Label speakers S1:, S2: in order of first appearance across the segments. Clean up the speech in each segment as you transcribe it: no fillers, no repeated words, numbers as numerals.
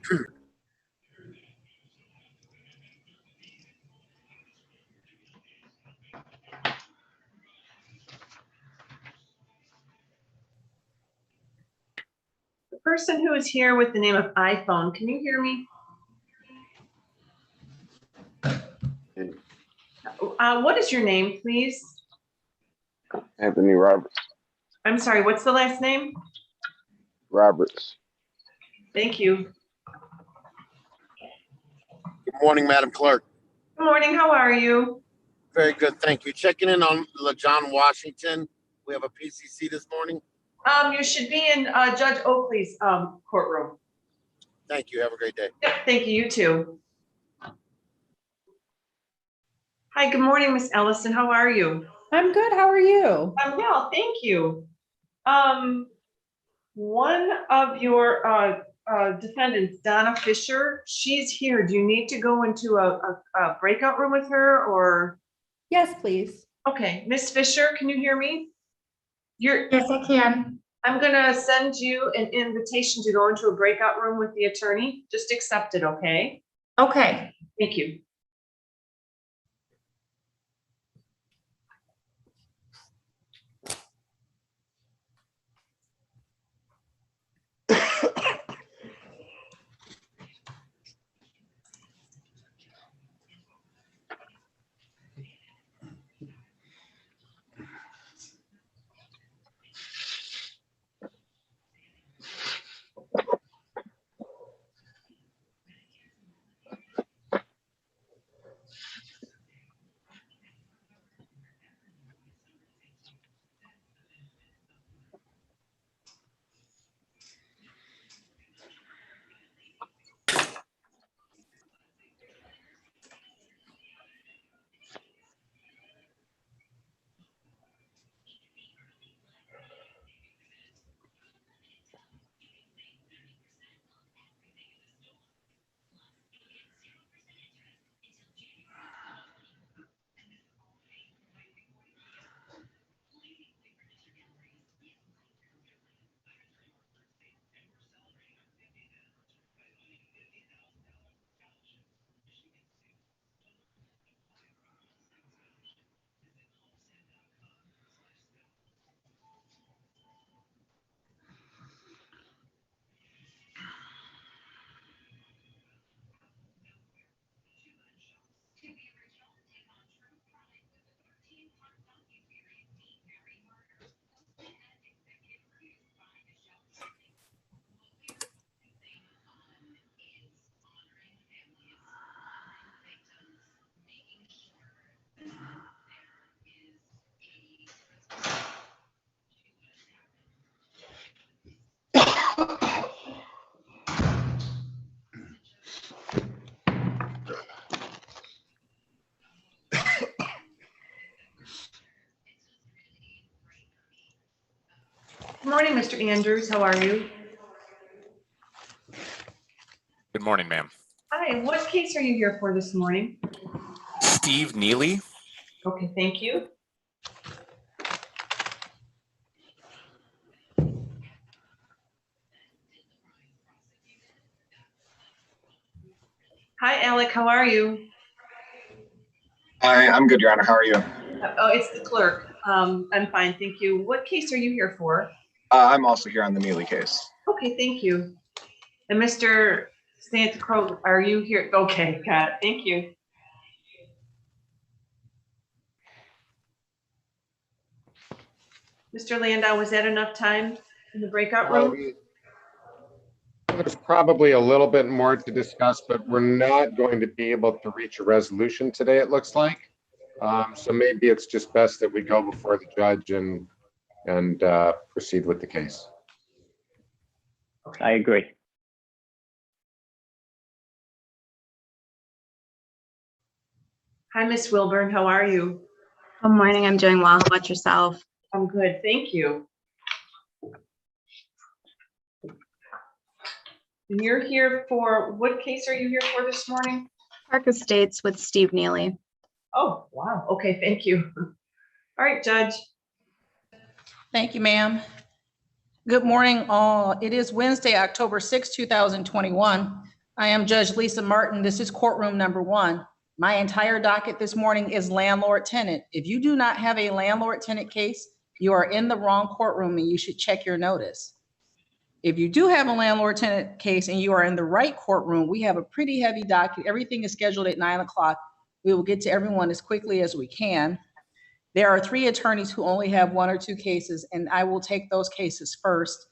S1: The person who is here with the name of iPhone, can you hear me? What is your name, please?
S2: Anthony Roberts.
S1: I'm sorry, what's the last name?
S2: Roberts.
S1: Thank you.
S3: Good morning, Madam Clerk.
S1: Good morning, how are you?
S3: Very good, thank you. Checking in on LaJohn Washington. We have a PCC this morning.
S1: You should be in Judge Oakley's courtroom.
S3: Thank you. Have a great day.
S1: Yep, thank you, you too. Hi, good morning, Miss Ellison. How are you?
S4: I'm good. How are you?
S1: I'm well, thank you. One of your defendants, Donna Fisher, she's here. Do you need to go into a breakout room with her or?
S4: Yes, please.
S1: Okay, Miss Fisher, can you hear me?
S5: Yes, I can.
S1: I'm gonna send you an invitation to go into a breakout room with the attorney. Just accept it, okay?
S5: Okay.
S1: Thank you. Good morning, Mr. Andrews. How are you?
S6: Good morning, ma'am.
S1: Hi, what case are you here for this morning?
S6: Steve Neely.
S1: Okay, thank you. Hi, Alec. How are you?
S7: Hi, I'm good, Your Honor. How are you?
S1: Oh, it's the clerk. I'm fine, thank you. What case are you here for?
S7: I'm also here on the Neely case.
S1: Okay, thank you. And Mr. Santa Cruz, are you here? Okay, got it. Thank you. Mr. Landau, was that enough time in the breakout room?
S8: There's probably a little bit more to discuss, but we're not going to be able to reach a resolution today, it looks like. So maybe it's just best that we go before the judge and proceed with the case.
S1: Okay.
S9: I agree.
S1: Hi, Miss Wilburn. How are you?
S10: Good morning. I'm doing well. How about yourself?
S1: I'm good. Thank you. And you're here for, what case are you here for this morning?
S10: Park Estates with Steve Neely.
S1: Oh, wow. Okay, thank you. All right, Judge.
S5: Thank you, ma'am. Good morning, all. It is Wednesday, October 6, 2021. I am Judge Lisa Martin. This is courtroom number 1. My entire docket this morning is landlord-tenant. If you do not have a landlord-tenant case, you are in the wrong courtroom and you should check your notice. If you do have a landlord-tenant case and you are in the right courtroom, we have a pretty heavy docket. Everything is scheduled at 9 o'clock. We will get to everyone as quickly as we can. There are 3 attorneys who only have 1 or 2 cases, and I will take those cases first.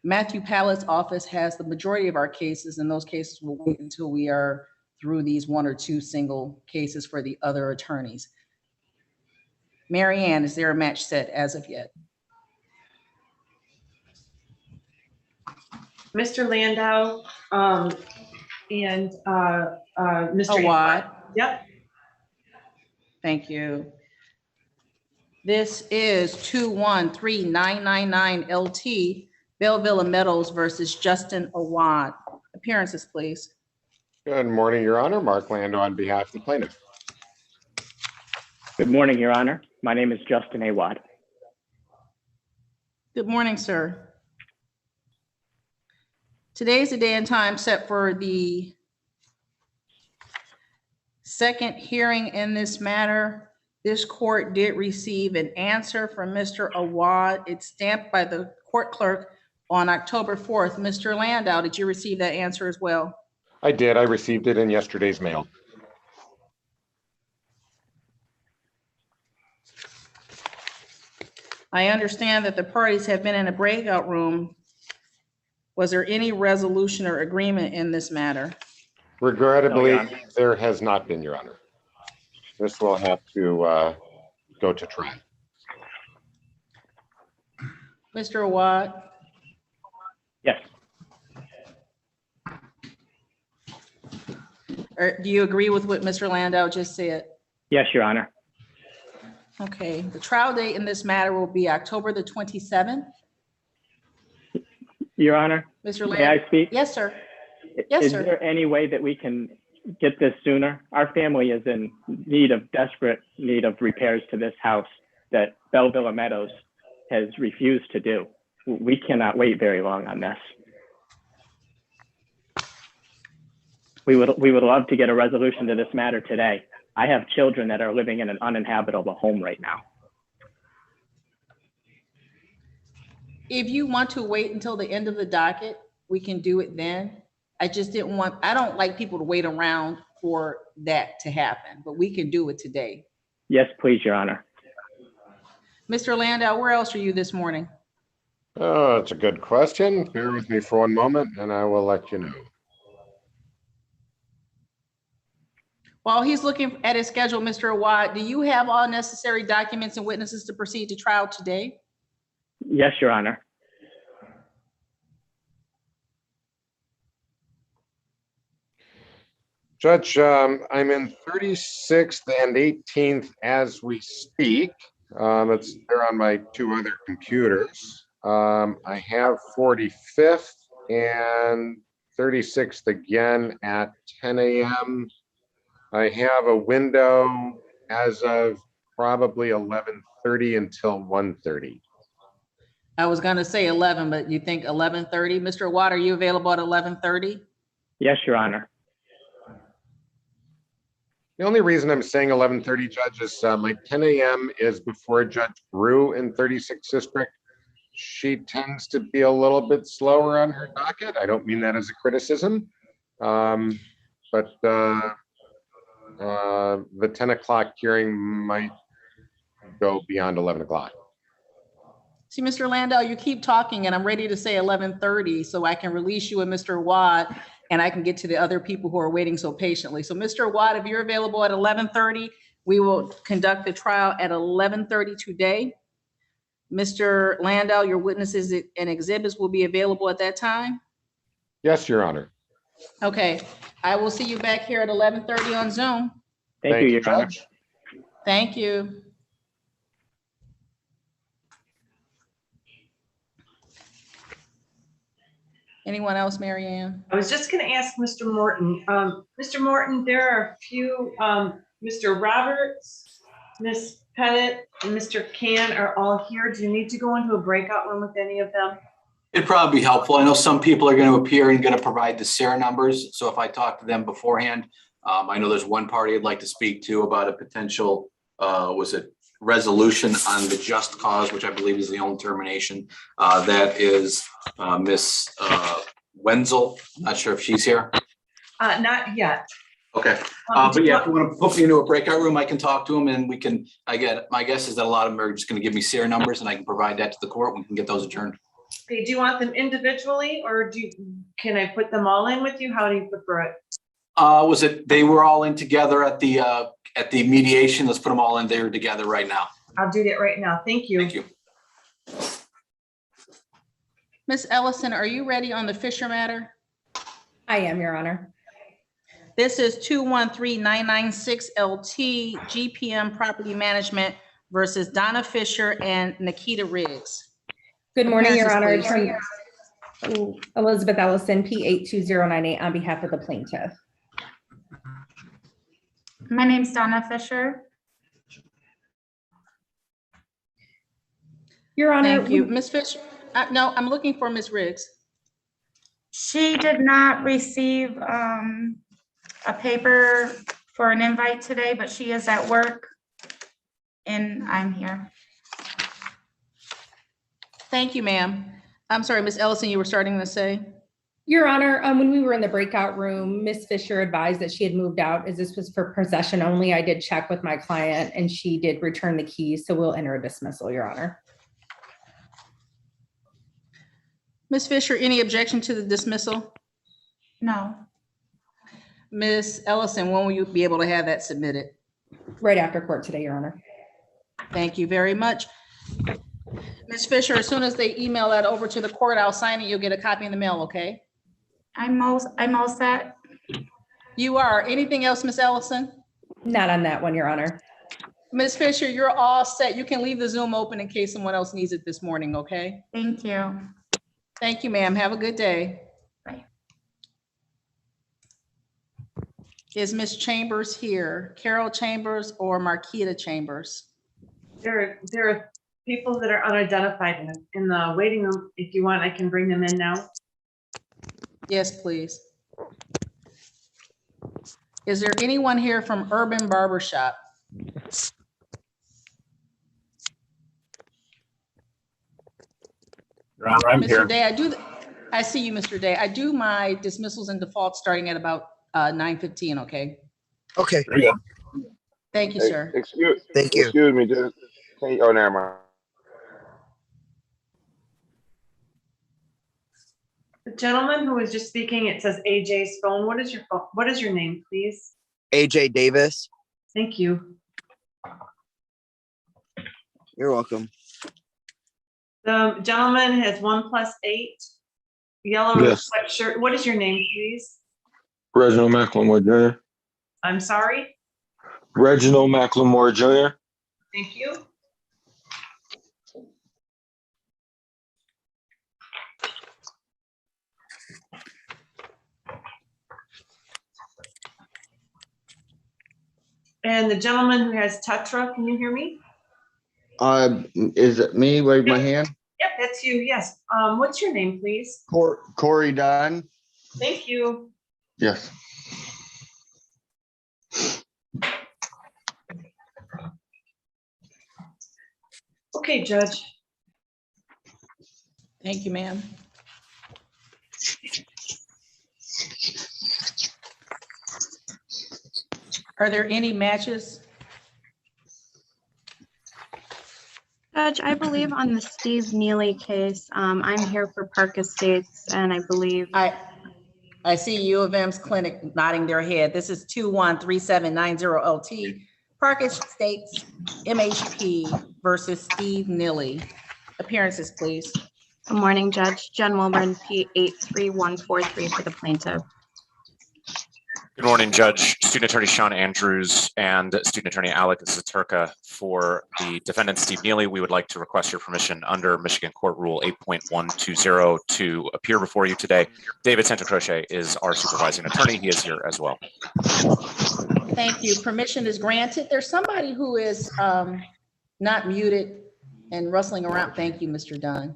S5: Matthew Pallett's office has the majority of our cases, and those cases will wait until we are through these 1 or 2 single cases for the other attorneys. Mary Ann, is there a match set as of yet?
S1: Mr. Landau, and Mr.
S5: Awad.
S1: Yep.
S5: Thank you. This is 213999 LT Belleville Meadows versus Justin Awad. Appearances, please.
S8: Good morning, Your Honor. Mark Lando on behalf of the plaintiff.
S9: Good morning, Your Honor. My name is Justin Awad.
S5: Good morning, sir. Today's the day and time set for the second hearing in this matter. This court did receive an answer from Mr. Awad. It's stamped by the court clerk on October 4th. Mr. Landau, did you receive that answer as well?
S8: I did. I received it in yesterday's mail.
S5: I understand that the parties have been in a breakout room. Was there any resolution or agreement in this matter?
S8: Regrettably,
S9: No, Your Honor.
S8: there has not been, Your Honor. This will have to go to trial.
S5: Mr. Awad?
S9: Yes,
S5: Or do you agree with what Mr. Landau just said?
S9: yes, Your Honor.
S5: Okay, the trial date in this matter will be October the 27th.
S9: Your Honor,
S5: Mr.
S9: may
S5: Landau?
S9: I speak?
S5: Yes, sir. Yes,
S9: Is
S5: sir.
S9: there any way that we can get this sooner? Our family is in desperate need of repairs to this house that Belleville Meadows has refused to do. We cannot wait very long on this. We would love to get a resolution to this matter today. I have children that are living in an uninhabitable home right now.
S5: If you want to wait until the end of the docket, we can do it then. I don't like people to wait around for that to happen, but we can do it today.
S9: Yes, please, Your Honor.
S5: Mr. Landau, where else are you this morning?
S8: Oh, it's a good question. Bear with me for one moment and I will let you know.
S5: While he's looking at his schedule, Mr. Awad, do you have all necessary documents and witnesses to proceed to trial today?
S9: Yes, Your Honor.
S8: Judge, I'm in 36th and 18th as we speak. They're on my 2 other computers. I have 45th and 36th again at 10 a.m. I have a window as of probably 11:30 until 1:30.
S5: I was gonna say 11, but you think 11:30? Mr. Awad, are you available at 11:30?
S9: Yes, Your Honor.
S8: The only reason I'm saying 11:30, Judge, is my 10 a.m. is before Judge Brew in 36th District. She tends to be a little bit slower on her docket. I don't mean that as a criticism, but the 10 o'clock hearing might go beyond 11 o'clock.
S5: See, Mr. Landau, you keep talking and I'm ready to say 11:30 so I can release you and Mr. Awad and I can get to the other people who are waiting so patiently. So Mr. Awad, if you're available at 11:30, we will conduct the trial at 11:30 today. Mr. Landau, your witnesses and exhibits will be available at that time?
S8: Yes, Your Honor.
S5: Okay, I will see you back here at 11:30 on Zoom.
S9: Thank you, Your Honor.
S8: Judge.
S5: Thank you. Anyone else, Mary Ann?
S1: I was just going to ask Mr. Morton. Mr. Morton, there are a few, Mr. Roberts, Ms. Pettit, and Mr. Can are all here. Do you need to go into a breakout room with any of them?
S11: It'd probably be helpful. I know some people are going to appear and going to provide the SARE numbers. So if I talk to them beforehand, I know there's one party I'd like to speak to about a potential, resolution on the just cause, which I believe is the only termination. That is Miss Wenzel. Not sure if she's here.
S1: Not yet.
S11: Okay. But yeah, if you want to put me into a breakout room, I can talk to them and we can, my guess is that a lot of them are just going to give me SARE numbers and I can provide that to the court. We can get those adjourned.
S1: Okay, do you want them individually or can I put them all in with you? How do you prefer it?
S11: They were all in together at the mediation. Let's put them all in there together right now.
S1: I'll do that right now. Thank you.
S11: Thank you.
S5: Ms. Ellison, are you ready on the Fisher matter?
S4: I am, Your Honor.
S5: This is 213996 LT GPM Property Management versus Donna Fisher and Nikita Riggs.
S4: Good morning, Your Honor.
S5: Appearances,
S4: Elizabeth Ellison, P82098 on behalf of the plaintiff.
S12: My name's Donna Fisher.
S4: Your Honor.
S5: Thank you. Ms. Fisher, no, I'm looking for Ms. Riggs.
S12: She did not receive a paper for an invite today, but she is at work and I'm here.
S5: Thank you, ma'am. I'm sorry, Ms. Ellison, you were starting to say?
S4: Your Honor, when we were in the breakout room, Ms. Fisher advised that she had moved out as this was for possession only. I did check with my client and she did return the keys, so we'll enter a dismissal, Your Honor.
S5: Ms. Fisher, any objection to the dismissal?
S12: No.
S5: Ms. Ellison, when will you be able to have that submitted?
S4: Right after court today, Your Honor.
S5: Thank you very much. Ms. Fisher, as soon as they email that over to the court, I'll sign it. You'll get a copy in the mail, okay?
S12: I'm all set.
S5: You are. Anything else, Ms. Ellison?
S4: Not on that one, Your Honor.
S5: Ms. Fisher, you're all set. You can leave the Zoom open in case someone else needs it this morning, okay?
S12: Thank you.
S5: Thank you, ma'am. Have a good day.
S12: Bye.
S5: Is Ms. Chambers here? Carol Chambers or Marquita Chambers?
S1: There are people that are unidentified in the waiting room. If you want, I can bring them in now.
S5: Yes, please. Is there anyone here from Urban Barbershop?
S13: Your Honor, I'm
S5: Mr.
S13: here.
S5: Day, I see you, Mr. Day. I do my dismissals and defaults starting at about 9:15, okay?
S13: Okay. There you go.
S5: Thank you, sir.
S2: Thank you. Excuse me, just, oh, never mind.
S1: The gentleman who was just speaking, it says AJ's phone. What is your phone? What is your name, please?
S14: AJ Davis.
S1: Thank you.
S14: You're welcome.
S1: The gentleman has 1+8, yellow
S2: Yes.
S1: sweatshirt. What is your name, please?
S2: Reginald McLemore Jr.
S1: I'm sorry.
S2: Reginald McLemore Jr.
S1: Thank you. And the gentleman who has Tetra, can you hear me?
S14: Is it me? Wave my hand.
S1: Yep, that's you. Yes. What's your name, please?
S14: Corey Dunn.
S1: Thank you.
S14: Yes.
S1: Okay, Judge.
S5: Thank you, ma'am. Are there any matches?
S10: Judge, I believe on the Steve Neely case, I'm here for Park Estates, and I believe
S5: I see U of M's clinic nodding their head. This is 213790 LT, Park Estates MHP versus Steve Neely. Appearances, please.
S10: Good morning, Judge. Jen Wilburn, P83143 for the plaintiff.
S6: Good morning, Judge. Student Attorney Sean Andrews and Student Attorney Alec Zaturka for the defendant Steve Neely. We would like to request your permission under Michigan Court Rule 8.120 to appear before you today. David Santacroce is our supervising attorney. He is here as well.
S5: Thank you. Permission is granted. There's somebody who is not muted and rustling around. Thank you, Mr. Dunn.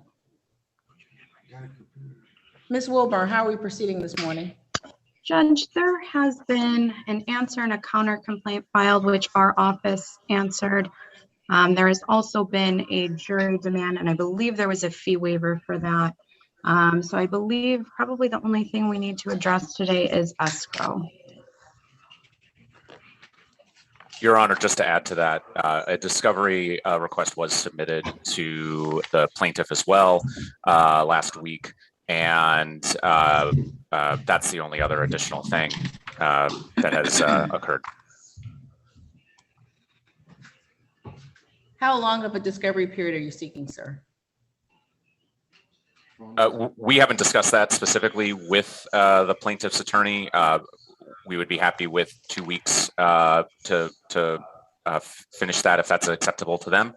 S5: Ms. Wilburn, how are we proceeding this morning?
S10: Judge, there has been an answer and a counter complaint filed, which our office answered. There has also been a jury demand, and I believe there was a fee waiver for that. So I believe probably the only thing we need to address today is escrow.
S6: Your Honor, just to add to that, a discovery request was submitted to the plaintiff as well last week, and that's the only other additional thing that has occurred.
S5: How long of a discovery period are you seeking, sir?
S6: We haven't discussed that specifically with the plaintiff's attorney. We would be happy with 2 weeks to finish that if that's acceptable to them.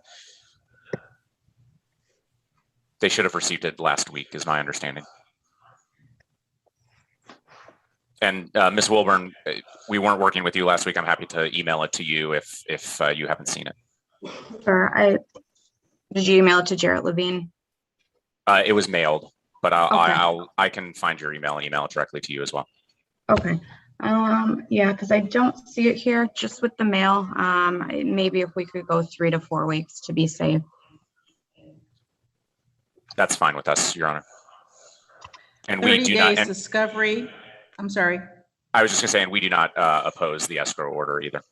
S6: They should have received it last week, is my understanding. And Ms. Wilburn, we weren't working with you last week. I'm happy to email it to you if you haven't seen it.
S10: Sure. Did you email it to Jarrett Levine?
S6: It was mailed, but
S10: Okay.
S6: I can find your email and email it directly to you as well.
S10: Okay. Yeah, because I don't see it here, just with the mail. Maybe if we could go 3 to 4 weeks to be safe.
S6: That's fine with us, Your Honor. And we
S5: 30
S6: do
S5: days
S6: not. And
S5: discovery. I'm sorry.
S6: I was just gonna say, and we do not oppose the escrow order either.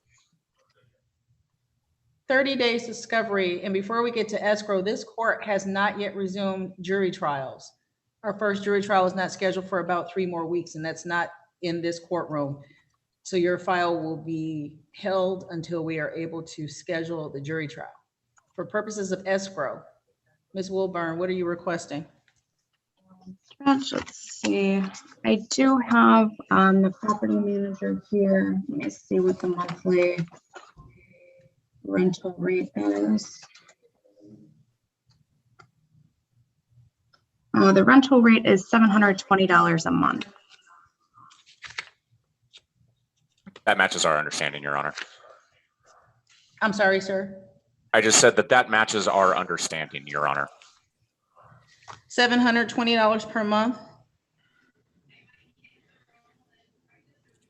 S5: 30 days discovery. And before we get to escrow, this court has not yet resumed jury trials. Our first jury trial is not scheduled for about 3 more weeks, and that's not in this courtroom. So your file will be held until we are able to schedule the jury trial. For purposes of escrow, Ms. Wilburn, what are you requesting?
S10: Let's see. I do have the property manager here. Let me see what the monthly rental rate is. The rental rate is $720 a month.
S6: That matches our understanding, Your Honor.
S5: I'm sorry, sir.
S6: I just said that matches our understanding, Your Honor.
S5: $720 per month?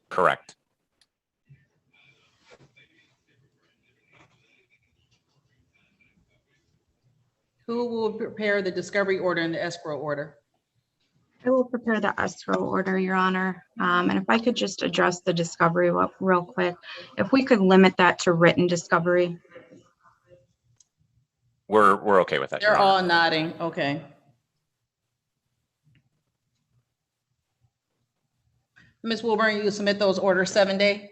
S6: Correct.
S5: Who will prepare the discovery order and the escrow order?
S10: I will prepare the escrow order, Your Honor. And if I could just address the discovery real quick, if we could limit that to written discovery.
S6: We're okay with that.
S5: They're all nodding. Okay. Ms. Wilburn, you submit those orders 7 day?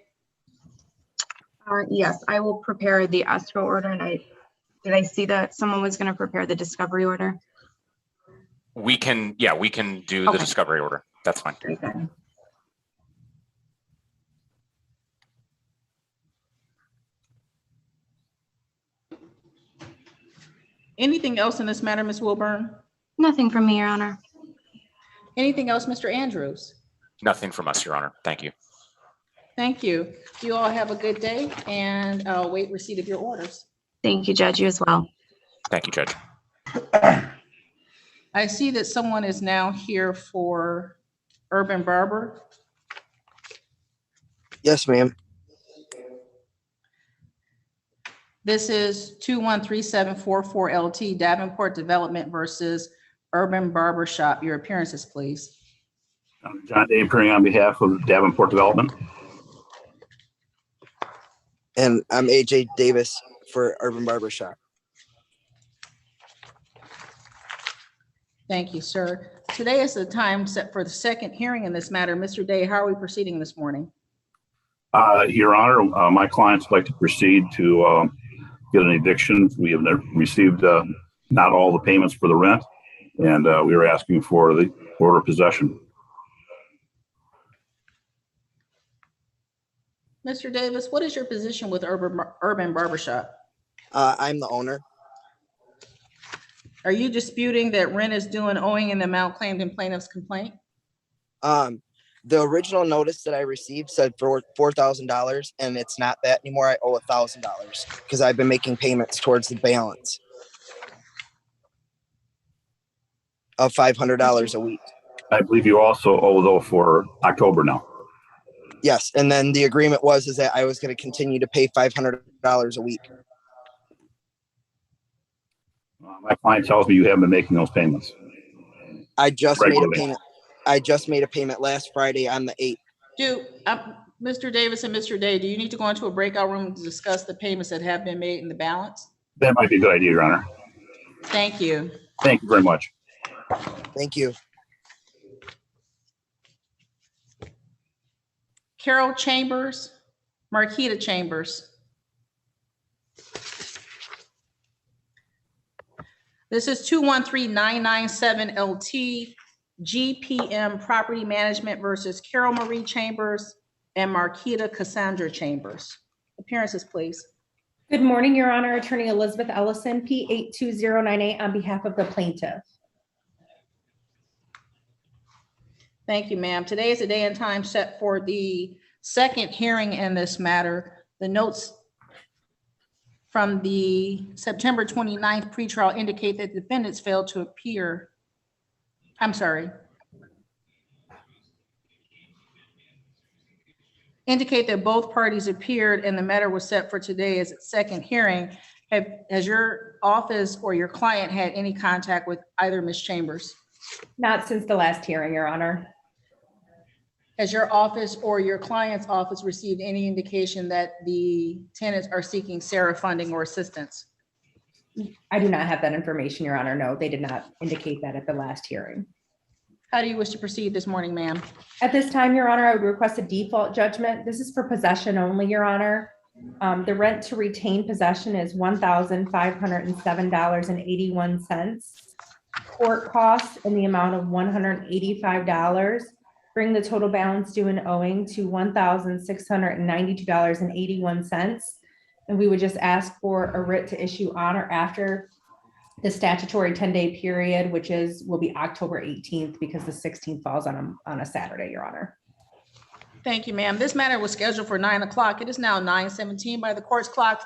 S10: Yes, I will prepare the escrow order. And did I see that someone was going to prepare the discovery order?
S6: We can do the discovery order. That's fine.
S10: Very good.
S5: Anything else in this matter, Ms. Wilburn?
S10: Nothing from me, Your Honor.
S5: Anything else, Mr. Andrews?
S6: Nothing from us, Your Honor. Thank you.
S5: Thank you. You all have a good day, and I'll wait receipt of your orders.
S10: Thank you, Judge. You as well.
S6: Thank you, Judge.
S5: I see that someone is now here for Urban Barber.
S13: Yes, ma'am.
S5: This is 213744 LT Davenport Development versus Urban Barber Shop. Your appearances, please.
S15: John Day appearing on behalf of Davenport Development.
S13: And I'm AJ Davis for Urban Barber Shop.
S5: Thank you, sir. Today is the time set for the second hearing in this matter. Mr. Day, how are we proceeding this morning?
S15: Your Honor, my clients would like to proceed to get an eviction. We have received not all the payments for the rent, and we are asking for the order of possession.
S5: Mr. Davis, what is your position with Urban Barbershop?
S13: I'm the owner.
S5: Are you disputing that rent is due and owing in the amount claimed in plaintiff's complaint?
S13: The original notice that I received said for $4,000, and it's not that anymore. I owe $1,000 because I've been making payments towards the balance. of $500 a week.
S15: I believe you also owe though for October now.
S13: Yes, and then the agreement was that I was going to continue to pay $500 a week.
S15: My client tells me you haven't been making those payments.
S13: I just made a
S15: Regularly.
S13: payment. I just made a payment last Friday on the 8th.
S5: Mr. Davis and Mr. Day, do you need to go into a breakout room to discuss the payments that have been made and the balance?
S15: That might be a good idea, Your Honor.
S5: Thank you.
S15: Thank you very much.
S13: Thank you.
S5: Carol Chambers, Marquita Chambers. This is 213997 LT GPM Property Management versus Carol Marie Chambers and Marquita Cassandra Chambers. Appearances, please.
S4: Good morning, Your Honor. Attorney Elizabeth Ellison, P82098 on behalf of the plaintiff.
S5: Thank you, ma'am. Today is the day and time set for the second hearing in this matter. The notes from the September 29th pretrial indicate that defendants failed to appear. Indicate that both parties appeared and the matter was set for today as its second hearing. Has your office or your client had any contact with either Ms. Chambers?
S4: Not since the last hearing, Your Honor.
S5: Has your office or your client's office received any indication that the tenants are seeking SARA funding or assistance?
S4: I do not have that information, Your Honor. No, they did not indicate that at the last hearing.
S5: How do you wish to proceed this morning, ma'am?
S4: At this time, Your Honor, I would request a default judgment. This is for possession only, Your Honor. The rent to retain possession is $1,507.81. Court costs in the amount of $185. Bring the total balance due and owing to $1,692.81. And we would just ask for a writ to issue on or after the statutory 10-day period, which will be October 18th because the 16th falls on a Saturday, Your Honor.
S5: Thank you, ma'am. This matter was scheduled for 9 o'clock. It is now 9:17 by the court's clock.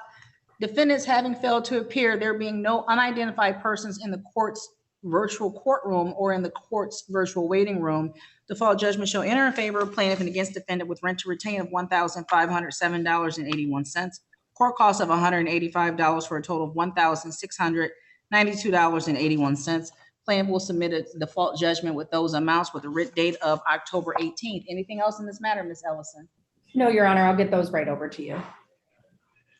S5: Defendants having failed to appear, there being no unidentified persons in the court's virtual courtroom or in the court's virtual waiting room, default judgment shall enter in favor of plaintiff and against defendant with rent to retain of $1,507.81. Court costs of $185 for a total of $1,692.81. Plaintiff will submit a default judgment with those amounts with a writ date of October 18th. Anything else in this matter, Ms. Ellison?
S4: No, Your Honor, I'll get those right over to you.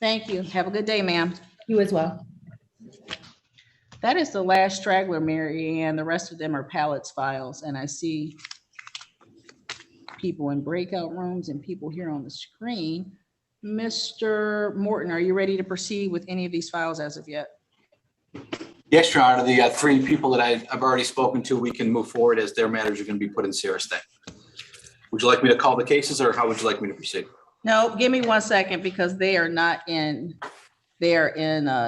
S5: Thank you. Have a good day, ma'am.
S4: You as well.
S5: That is the last straggler, Mary Ann. The rest of them are pallets files, and I see people in breakout rooms and people here on the screen. Mr. Morton, are you ready to proceed with any of these files as of yet?
S11: Yes, Your Honor. The three people that I've already spoken to, we can move forward as their matters are going to be put in SARA stay. Would you like me to call the cases or how would you like me to proceed?
S5: No, give me 1 second because they are in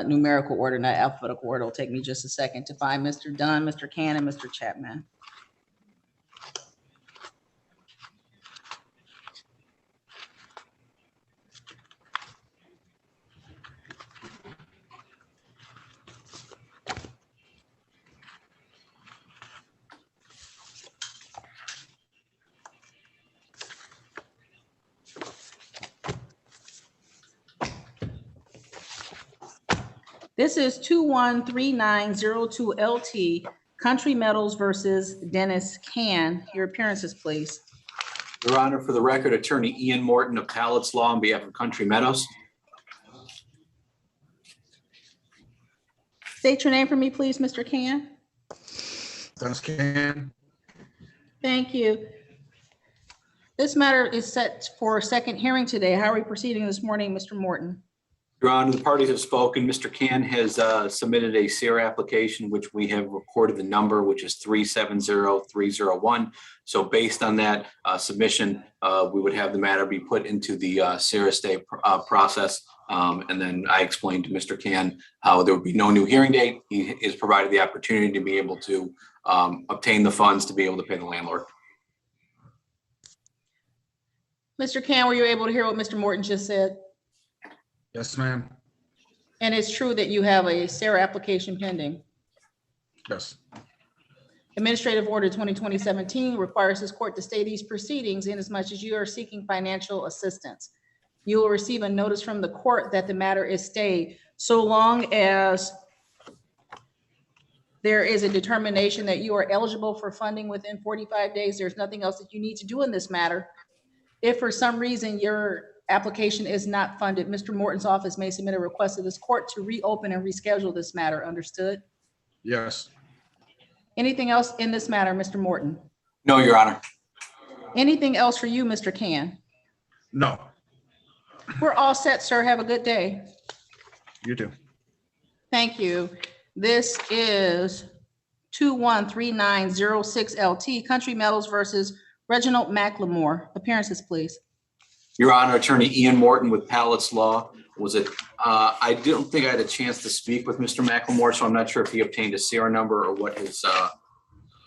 S5: numerical order, not alphabetical order. It'll take me just a second to find Mr. Dunn, Mr. Can, and Mr. Chapman. This is 213902 LT Country Metals versus Dennis Can. Your appearances, please.
S11: Your Honor, for the record, Attorney Ian Morton of Pallets Law on behalf of Country Meadows.
S5: State your name for me, please, Mr. Can.
S16: Dennis Can.
S5: Thank you. This matter is set for a second hearing today. How are we proceeding this morning, Mr. Morton?
S11: Your Honor, the parties have spoken. Mr. Can has submitted a SARA application, which we have recorded the number, which is 370301. So based on that submission, we would have the matter be put into the SARA stay process. And then I explained to Mr. Can how there would be no new hearing date. He is provided the opportunity to be able to obtain the funds to be able to pay the landlord.
S5: Mr. Can, were you able to hear what Mr. Morton just said?
S16: Yes, ma'am.
S5: And it's true that you have a SARA application pending?
S16: Yes.
S5: Administrative Order 2020-17 requires this court to stay these proceedings inasmuch as you are seeking financial assistance. You will receive a notice from the court that the matter is stayed so long as there is a determination that you are eligible for funding within 45 days. There's nothing else that you need to do in this matter. If for some reason your application is not funded, Mr. Morton's office may submit a request to this court to reopen and reschedule this matter. Understood?
S16: Yes.
S5: Anything else in this matter, Mr. Morton?
S11: No, Your Honor.
S5: Anything else for you, Mr. Can?
S16: No.
S5: We're all set, sir. Have a good day.
S16: You too.
S5: Thank you. This is 213906 LT, Country Metals versus Reginald McLemore. Appearances, please.
S11: Your Honor, Attorney Ian Morton with Pallets Law. I don't think I had a chance to speak with Mr. McLemore, so I'm not sure if he obtained a SIRA number or what his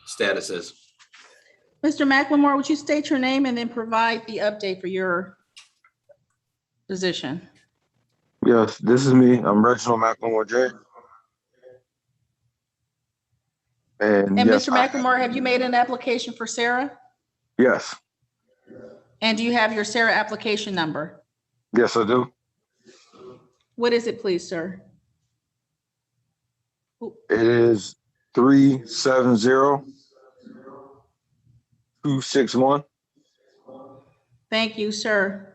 S11: status is.
S5: Mr. McLemore, would you state your name and then provide the update for your position?
S2: Yes, this is me. I'm Reginald McLemore Jr. And yes,
S5: Mr. McLemore, have you made an application for SARA?
S2: yes,
S5: And do you have your SARA application number?
S2: yes, I do.
S5: What is it, please, sir?
S2: It is 370-261.
S5: Thank you, sir.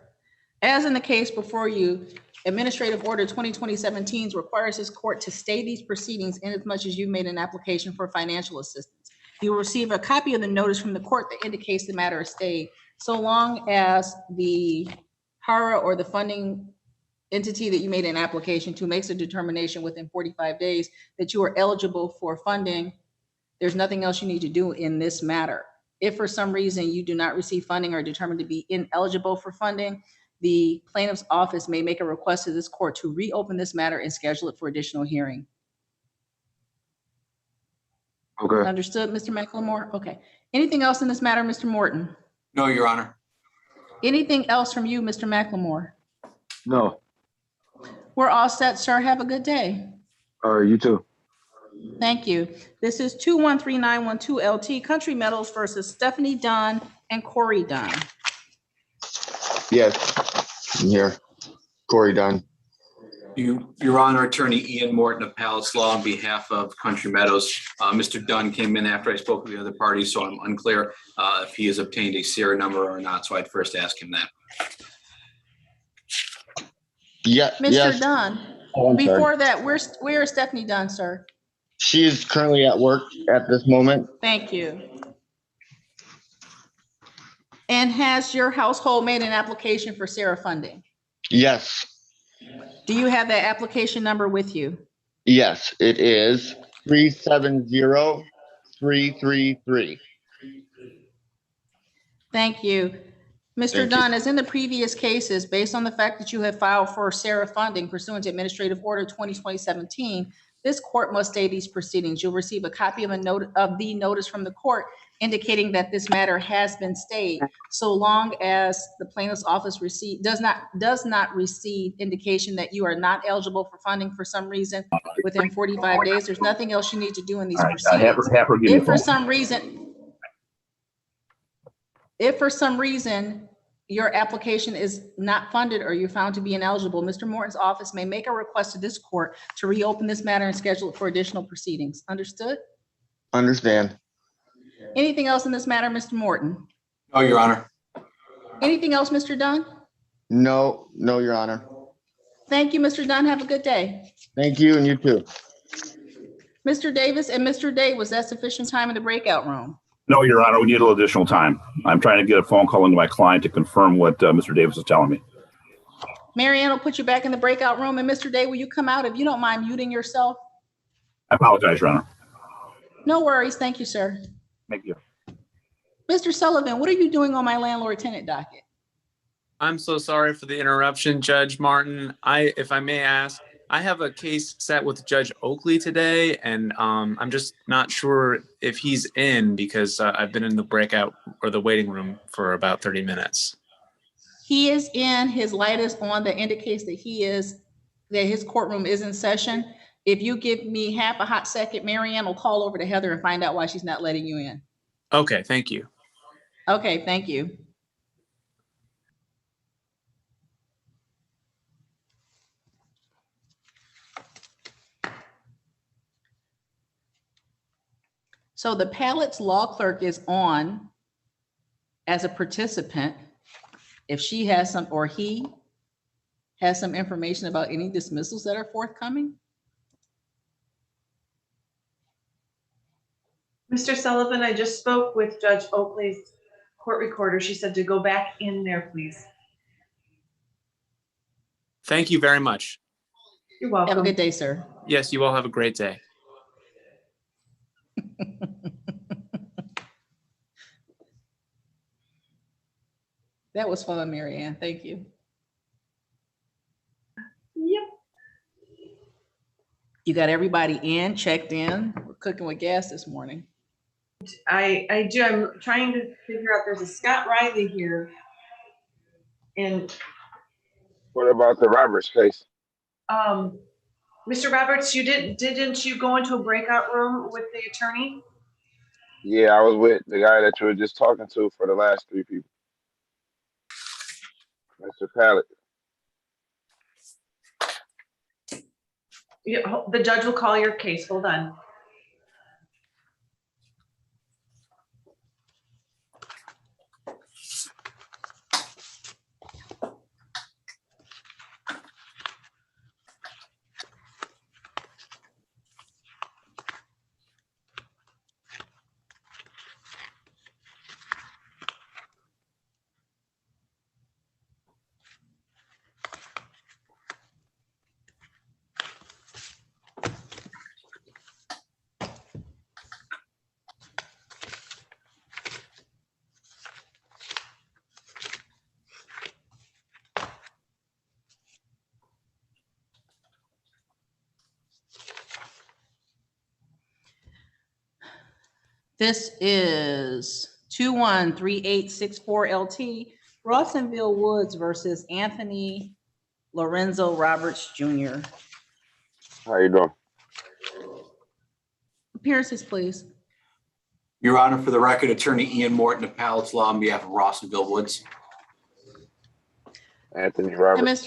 S5: As in the case before you, Administrative Order 2020-17 requires this court to stay these proceedings inasmuch as you've made an application for financial assistance. You will receive a copy of the notice from the court that indicates the matter is stayed, so long as the HARA or the funding entity that you made an application to makes a determination within 45 days that you are eligible for funding. There's nothing else you need to do in this matter. If for some reason you do not receive funding or are determined to be ineligible for funding, the plaintiff's office may make a request to this court to reopen this matter and schedule it for additional hearing.
S2: Okay.
S5: Understood, Mr. McLemore? Okay. Anything else in this matter, Mr. Morton?
S11: No, Your Honor.
S5: Anything else from you, Mr. McLemore?
S2: No.
S5: We're all set, sir. Have a good day.
S2: All right, you too.
S5: Thank you. This is 213912 LT, Country Metals versus Stephanie Dunn and Corey Dunn.
S14: Yes, I'm here. Corey Dunn.
S11: Your Honor, Attorney Ian Morton of Pallets Law on behalf of Country Meadows. Mr. Dunn came in after I spoke with the other parties, so I'm unclear if he has obtained a SIRA number or not. So I'd first ask him that.
S14: Yeah,
S5: Mr.
S14: yes.
S5: Dunn,
S14: Oh, I'm sorry.
S5: before that, where is Stephanie Dunn, sir?
S14: She is currently at work at this moment.
S5: Thank you. And has your household made an application for SARA funding?
S14: Yes,
S5: Do you have that application number with you?
S14: yes, it is 370333.
S5: Thank you. Mr.
S14: Thank you.
S5: Dunn, as in the previous cases, based on the fact that you have filed for SARA funding pursuant to Administrative Order 2020-17, this court must stay these proceedings. You'll receive a copy of the notice from the court indicating that this matter has been stayed, so long as the plaintiff's office does not receive indication that you are not eligible for funding for some reason within 45 days. There's nothing else you need to do in these proceedings.
S15: Have her give me a
S5: If for
S15: phone.
S5: some reason your application is not funded or you're found to be ineligible, Mr. Morton's office may make a request to this court to reopen this matter and schedule it for additional proceedings. Understood?
S14: Understand.
S5: Anything else in this matter, Mr. Morton?
S11: No, Your Honor.
S5: Anything else, Mr. Dunn?
S14: No, Your Honor.
S5: Thank you, Mr. Dunn. Have a good day.
S14: Thank you, and you too.
S5: Mr. Davis and Mr. Day, was that sufficient time in the breakout room?
S15: No, Your Honor, we need a little additional time. I'm trying to get a phone call into my client to confirm what Mr. Davis is telling me.
S5: Mary Ann will put you back in the breakout room. And Mr. Day, will you come out if you don't mind muting yourself?
S15: I apologize, Your Honor.
S5: No worries. Thank you, sir.
S15: Thank you.
S5: Mr. Sullivan, what are you doing on my landlord-tenant docket?
S17: I'm so sorry for the interruption, Judge Martin. If I may ask, I have a case set with Judge Oakley today, and I'm just not sure if he's in because I've been in the breakout or the waiting room for about 30 minutes.
S5: He is in. His light is on that indicates that his courtroom is in session. If you give me half a hot second, Marianne will call over to Heather and find out why she's not letting you in.
S17: Okay, thank you.
S5: Okay, thank you. So the Pallets law clerk is on as a participant. If she has some, or he has some information about any dismissals that are forthcoming.
S1: Mr. Sullivan, I just spoke with Judge Oakley's court recorder. She said to go back in there, please.
S17: Thank you very much.
S1: You're welcome.
S5: Have a good day, sir.
S17: Yes, you all have a great day.
S5: That was fun, Marianne. Thank you.
S1: Yep.
S5: You got everybody in, checked in. We're cooking with gas this morning.
S1: I do. I'm trying to figure out, there's a Scott Riley here. And
S2: What about the Roberts case?
S1: Mr. Roberts, didn't you go into a breakout room with the attorney?
S2: Yeah, I was with the guy that you were just talking to for the last three people. Mr. Pallet.
S1: Yeah, the judge will call your case. Hold on.
S5: This is 213864 LT, Rawsonville Woods versus Anthony Lorenzo Roberts Jr.
S2: How you doing?
S5: Appearances, please.
S11: Your Honor, for the record, Attorney Ian Morton of Pallets Law on behalf of Rawsonville Woods.
S2: Anthony
S5: And
S2: Roberts.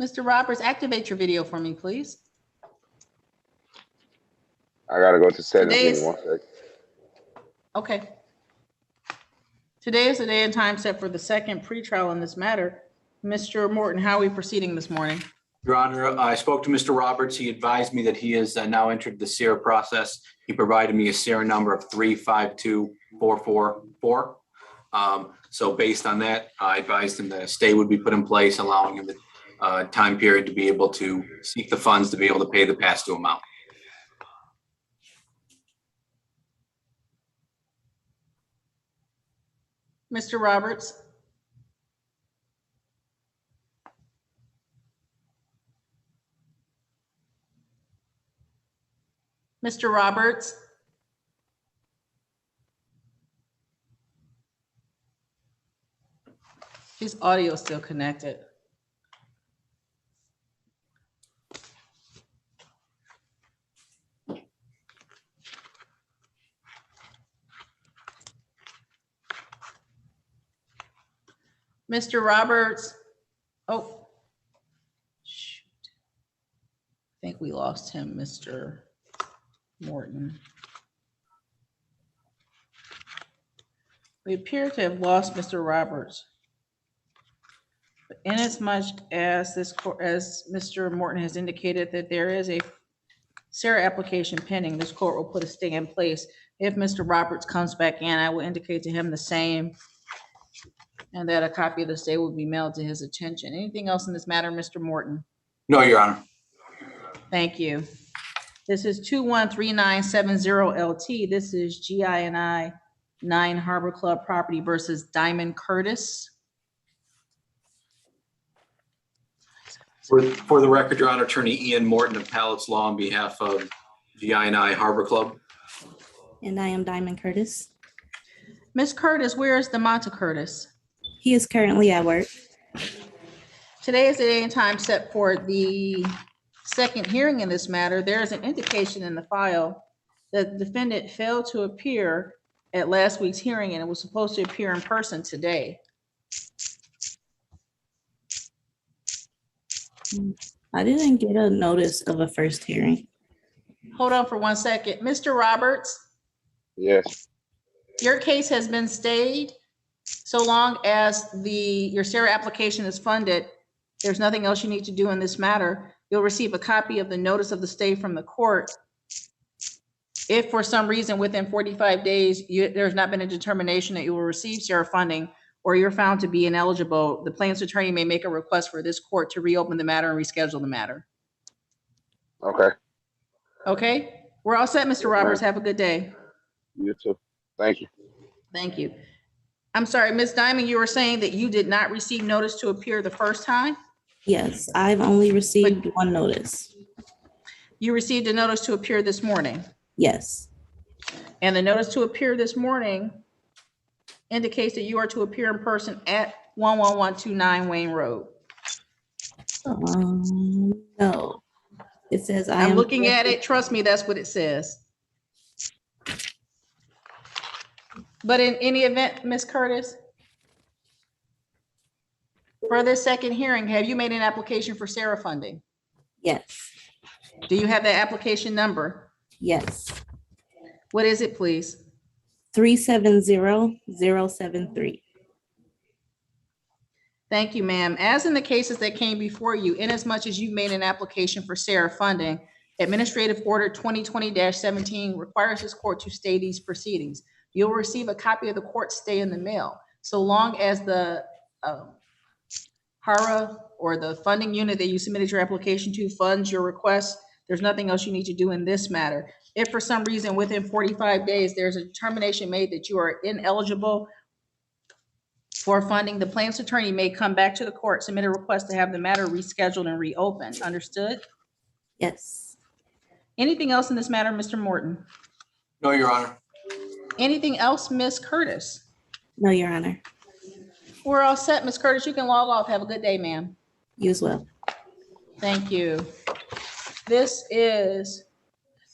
S5: Mr. Roberts, activate your video for me, please.
S2: I gotta go to settings. Give me
S5: Today's-
S2: 1 second.
S5: Okay. Today is the day and time set for the second pretrial in this matter. Mr. Morton, how are we proceeding this morning?
S11: Your Honor, I spoke to Mr. Roberts. He advised me that he has now entered the SERA process. He provided me a SERA number of 352444. So based on that, I advised him that a stay would be put in place, allowing him the time period to be able to seek the funds to be able to pay the past due amount.
S5: Mr. Roberts? Mr. Roberts? His audio is still connected. Mr. Roberts? Oh. Shoot. I think we lost him, Mr. Morton. We appear to have lost Mr. Roberts. But inasmuch as as Mr. Morton has indicated that there is a SERA application pending, this court will put a stay in place. If Mr. Roberts comes back in, I will indicate to him the same, and that a copy of the stay will be mailed to his attention. Anything else in this matter, Mr. Morton?
S11: No, Your Honor.
S5: Thank you. This is 213970 LT. This is GI&I 9 Harbor Club property versus Diamond Curtis.
S11: For the record, Your Honor, Attorney Ian Morton of Pallets Law on behalf of GI&I Harbor Club.
S18: And I am Diamond Curtis.
S5: Ms. Curtis, where is DeMonta Curtis?
S18: He is currently at work.
S5: Today is the day and time set for the second hearing in this matter. There is an indication in the file that the defendant failed to appear at last week's hearing and it was supposed to appear in person today.
S18: I didn't get a notice of a first hearing.
S5: Hold on for 1 second. Mr. Roberts,
S2: Yes.
S5: your case has been stayed so long as your SARA application is funded. There's nothing else you need to do in this matter. You'll receive a copy of the notice of the stay from the court. If for some reason within 45 days, there's not been a determination that you will receive SARA funding or you're found to be ineligible, the plaintiff's attorney may make a request for this court to reopen the matter and reschedule the matter.
S2: Okay.
S5: Okay? We're all set, Mr. Roberts. Have a good day.
S2: You too. Thank you.
S5: Thank you. I'm sorry, Ms. Diamond, you were saying that you did not receive notice to appear the first time?
S18: Yes, I've only received one notice.
S5: You received a notice to appear this morning?
S18: Yes.
S5: And the notice to appear this morning indicates that you are to appear in person at 11129 Wayne Road.
S18: No. It says
S5: I'm looking at it. Trust me, that's what it says. But in any event, Ms. Curtis, for this second hearing, have you made an application for SARA funding?
S18: Yes.
S5: Do you have that application number?
S18: Yes.
S5: What is it, please?
S18: 370073.
S5: Thank you, ma'am. As in the cases that came before you, inasmuch as you made an application for SARA funding, Administrative Order 2020-17 requires this court to stay these proceedings. You'll receive a copy of the court stay in the mail. So long as the HARA or the funding unit that you submitted your application to funds your request, there's nothing else you need to do in this matter. If for some reason within 45 days, there's a determination made that you are ineligible for funding, the plaintiff's attorney may come back to the court, submit a request to have the matter rescheduled and reopened. Understood?
S18: Yes.
S5: Anything else in this matter, Mr. Morton?
S11: No, Your Honor.
S5: Anything else, Ms. Curtis?
S18: No, Your Honor.
S5: We're all set, Ms. Curtis. You can log off. Have a good day, ma'am.
S18: You as well.
S5: Thank you. This is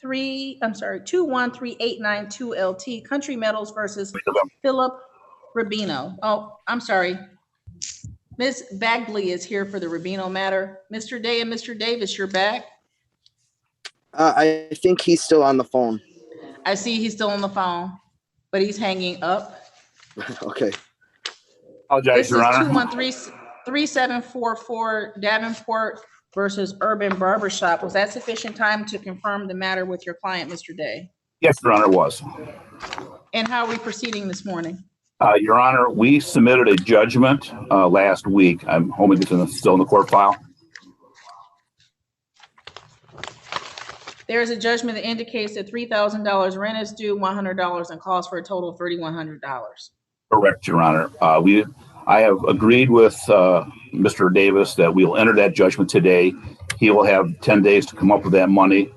S5: 2138992LT Country Metals versus Philip Rubino. Oh, I'm sorry. Ms. Bagley is here for the Rubino matter. Mr. Day and Mr. Davis, you're back.
S13: I think he's still on the phone.
S5: I see he's still on the phone, but he's hanging up.
S13: Okay.
S15: Apologize, Your Honor.
S5: This is 213-3744 Davenport versus Urban Barbershop. Was that sufficient time to confirm the matter with your client, Mr. Day?
S15: Yes, Your Honor, it was.
S5: And how are we proceeding this morning?
S15: Your Honor, we submitted a judgment last week. I'm hoping it's still in the court file.
S5: There is a judgment that indicates that $3,000 rent is due, $100 and calls for a total of $3,100.
S15: Correct, Your Honor. I have agreed with Mr. Davis that we'll enter that judgment today. He will have 10 days to come up with that money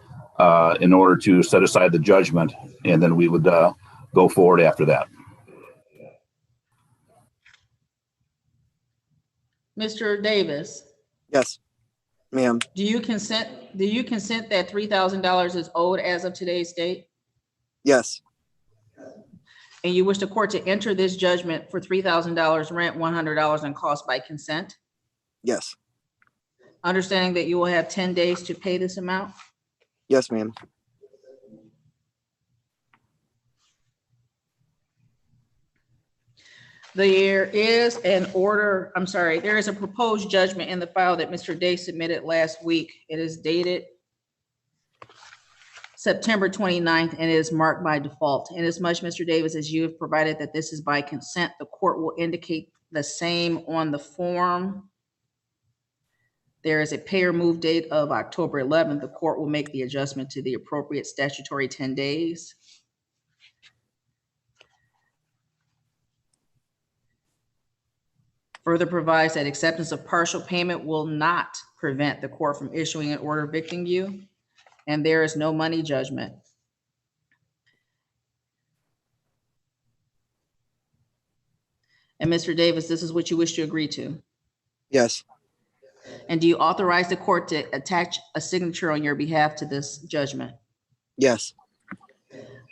S15: in order to set aside the judgment, and then we would go forward after that.
S5: Mr. Davis?
S13: Yes, ma'am.
S5: Do you consent that $3,000 is owed as of today's date?
S13: Yes.
S5: And you wish the court to enter this judgment for $3,000 rent, $100 and cost by consent?
S13: Yes.
S5: Understanding that you will have 10 days to pay this amount?
S13: Yes, ma'am.
S5: There is an order, I'm sorry, there is a proposed judgment in the file that Mr. Day submitted last week. It is dated September 29th and it is marked by default. Inasmuch, Mr. Davis, as you have provided that this is by consent, the court will indicate the same on the form. There is a pay or move date of October 11th. The court will make the adjustment to the appropriate statutory 10 days. Further provides that acceptance of partial payment will not prevent the court from issuing an order evicting you, and there is no money judgment. And Mr. Davis, this is what you wish to agree to?
S13: Yes.
S5: And do you authorize the court to attach a signature on your behalf to this judgment?
S13: Yes.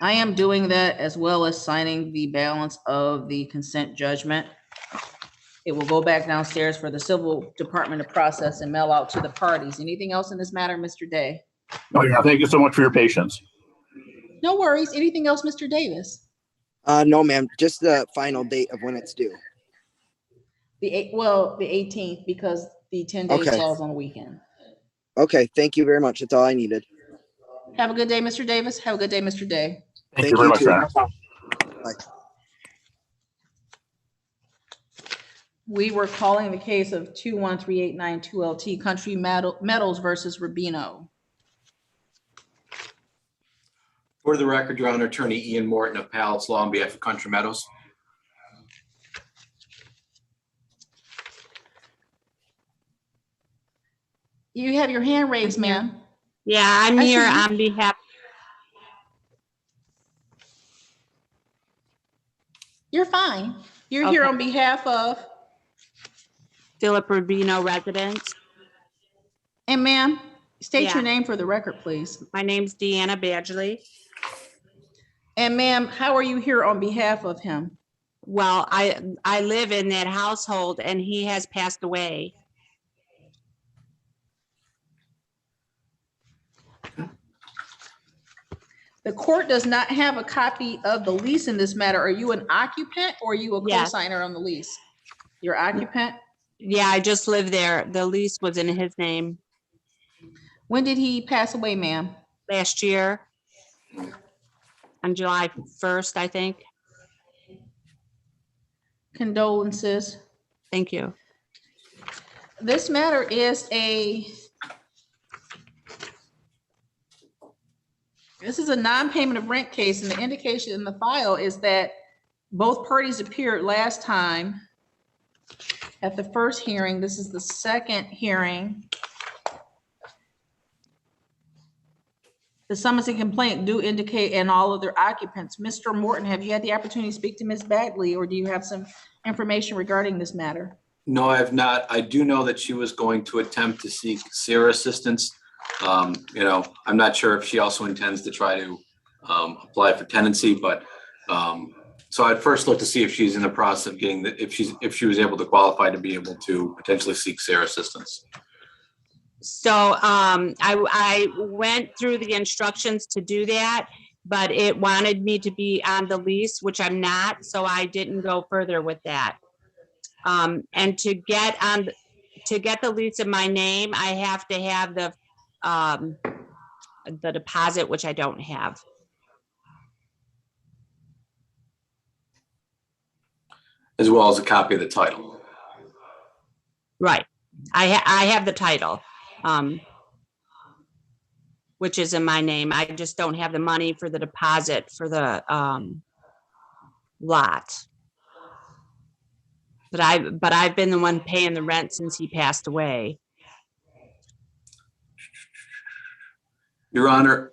S5: I am doing that as well as signing the balance of the consent judgment. It will go back downstairs for the civil department to process and mail out to the parties. Anything else in this matter, Mr. Day?
S15: No, Your Honor, thank you so much for your patience.
S5: No worries. Anything else, Mr. Davis?
S13: No, ma'am, just the final date of when it's due.
S5: The 18th, because the 10 days
S13: Okay.
S5: falls on the weekend.
S13: Okay, thank you very much. That's all I needed.
S5: Have a good day, Mr. Davis. Have a good day, Mr. Day.
S15: Thank you very much,
S13: too.
S15: Your Honor.
S13: Bye.
S5: We were calling the case of 21389-2LT Country Metals versus Rubino.
S11: For the record, Your Honor, Attorney Ian Morton of Palace Law on behalf of Country Meadows.
S5: You have your hand raised, ma'am.
S19: Yeah, I'm
S5: I
S19: here
S5: see you.
S19: on behalf.
S5: You're fine. You're here
S19: Okay.
S5: on behalf of,
S19: Philip Rubino residents.
S5: and ma'am, state
S19: Yeah.
S5: your name for the record, please.
S19: My name's Deanna Badgley.
S5: And ma'am, how are you here on behalf of him?
S19: Well, I live in that household and he has passed away.
S5: The court does not have a copy of the lease in this matter. Are you an occupant or are you a
S19: Yes.
S5: co-signer on the lease? You're occupant?
S19: Yeah, I just live there. The lease was in his name
S5: When did he pass away, ma'am?
S19: last year on July 1st, I think.
S5: Condolences.
S19: Thank you.
S5: This matter is this is a non-payment of rent case, and the indication in the file is that both parties appeared last time at the first hearing. This is the second hearing. The summons and complaint do indicate and all of their occupants. Mr. Morton, have you had the opportunity to speak to Ms. Bagley, or do you have some information regarding this matter?
S11: No, I have not. I do know that she was going to attempt to seek SERA assistance. I'm not sure if she also intends to try to apply for tenancy, but so I'd first look to see if she's in the process of getting if she was able to qualify to be able to potentially seek SERA assistance.
S19: So I went through the instructions to do that, but it wanted me to be on the lease, which I'm not, so I didn't go further with that. And to get the lease in my name, I have to have the deposit, which I don't have.
S11: As well as a copy of the title.
S19: Right. I have the title, which is in my name. I just don't have the money for the deposit for the lot. But I've been the one paying the rent since he passed away.
S11: Your Honor,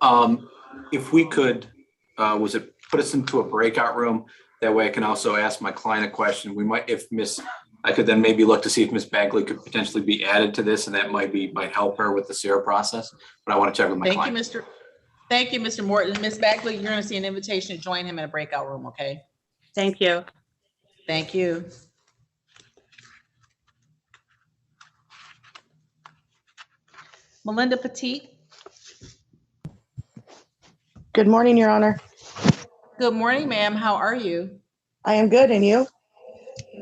S11: if we could, put us into a breakout room? That way I can also ask my client a question. I could then maybe look to see if Ms. Bagley could potentially be added to this, and that might help her with the SERA process. But I want to check with my client.
S5: Thank you, Mr. Morton. Ms. Bagley, you're going to see an invitation to join him in a breakout room, okay?
S19: Thank you.
S5: Thank you. Melinda Petit.
S20: Good morning, Your Honor.
S5: Good morning, ma'am. How are you?
S20: I am good, and you?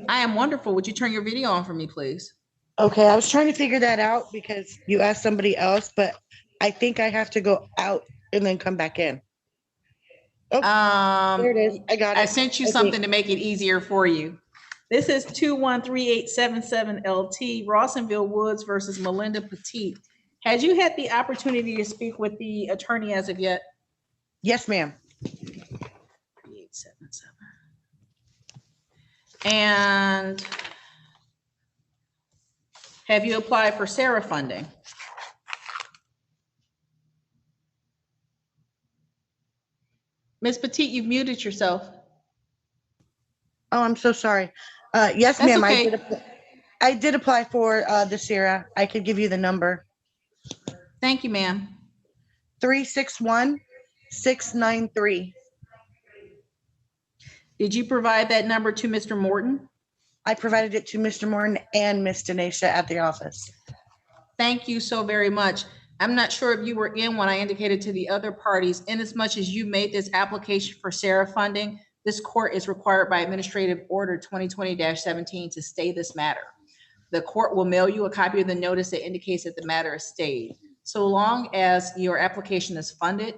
S5: I am wonderful. Would you turn your video on for me, please?
S20: Okay, I was trying to figure that out because you asked somebody else, but I think I have to go out and then come back in. Oh, there it is. I got it.
S5: I sent you something to make it easier for you. This is 213-877-LT Rawsonville Woods versus Melinda Petit. Had you had the opportunity to speak with the attorney as of yet?
S20: Yes, ma'am.
S5: 3877. And have you applied for SERA funding? Ms. Petit, you've muted yourself.
S20: Oh, I'm so sorry. Yes,
S5: That's
S20: ma'am.
S5: okay.
S20: I did. I did apply for the Sierra. I could give you the number.
S5: Thank you, ma'am.
S20: 361-693.
S5: Did you provide that number to Mr. Morton?
S20: I provided it to Mr. Morton and Miss Denisha at the office.
S5: Thank you so very much. I'm not sure if you were in when I indicated to the other parties, in as much as you made this application for Sarah funding, this court is required by Administrative Order 2020-17 to stay this matter. The court will mail you a copy of the notice that indicates that the matter is stayed. So long as your application is funded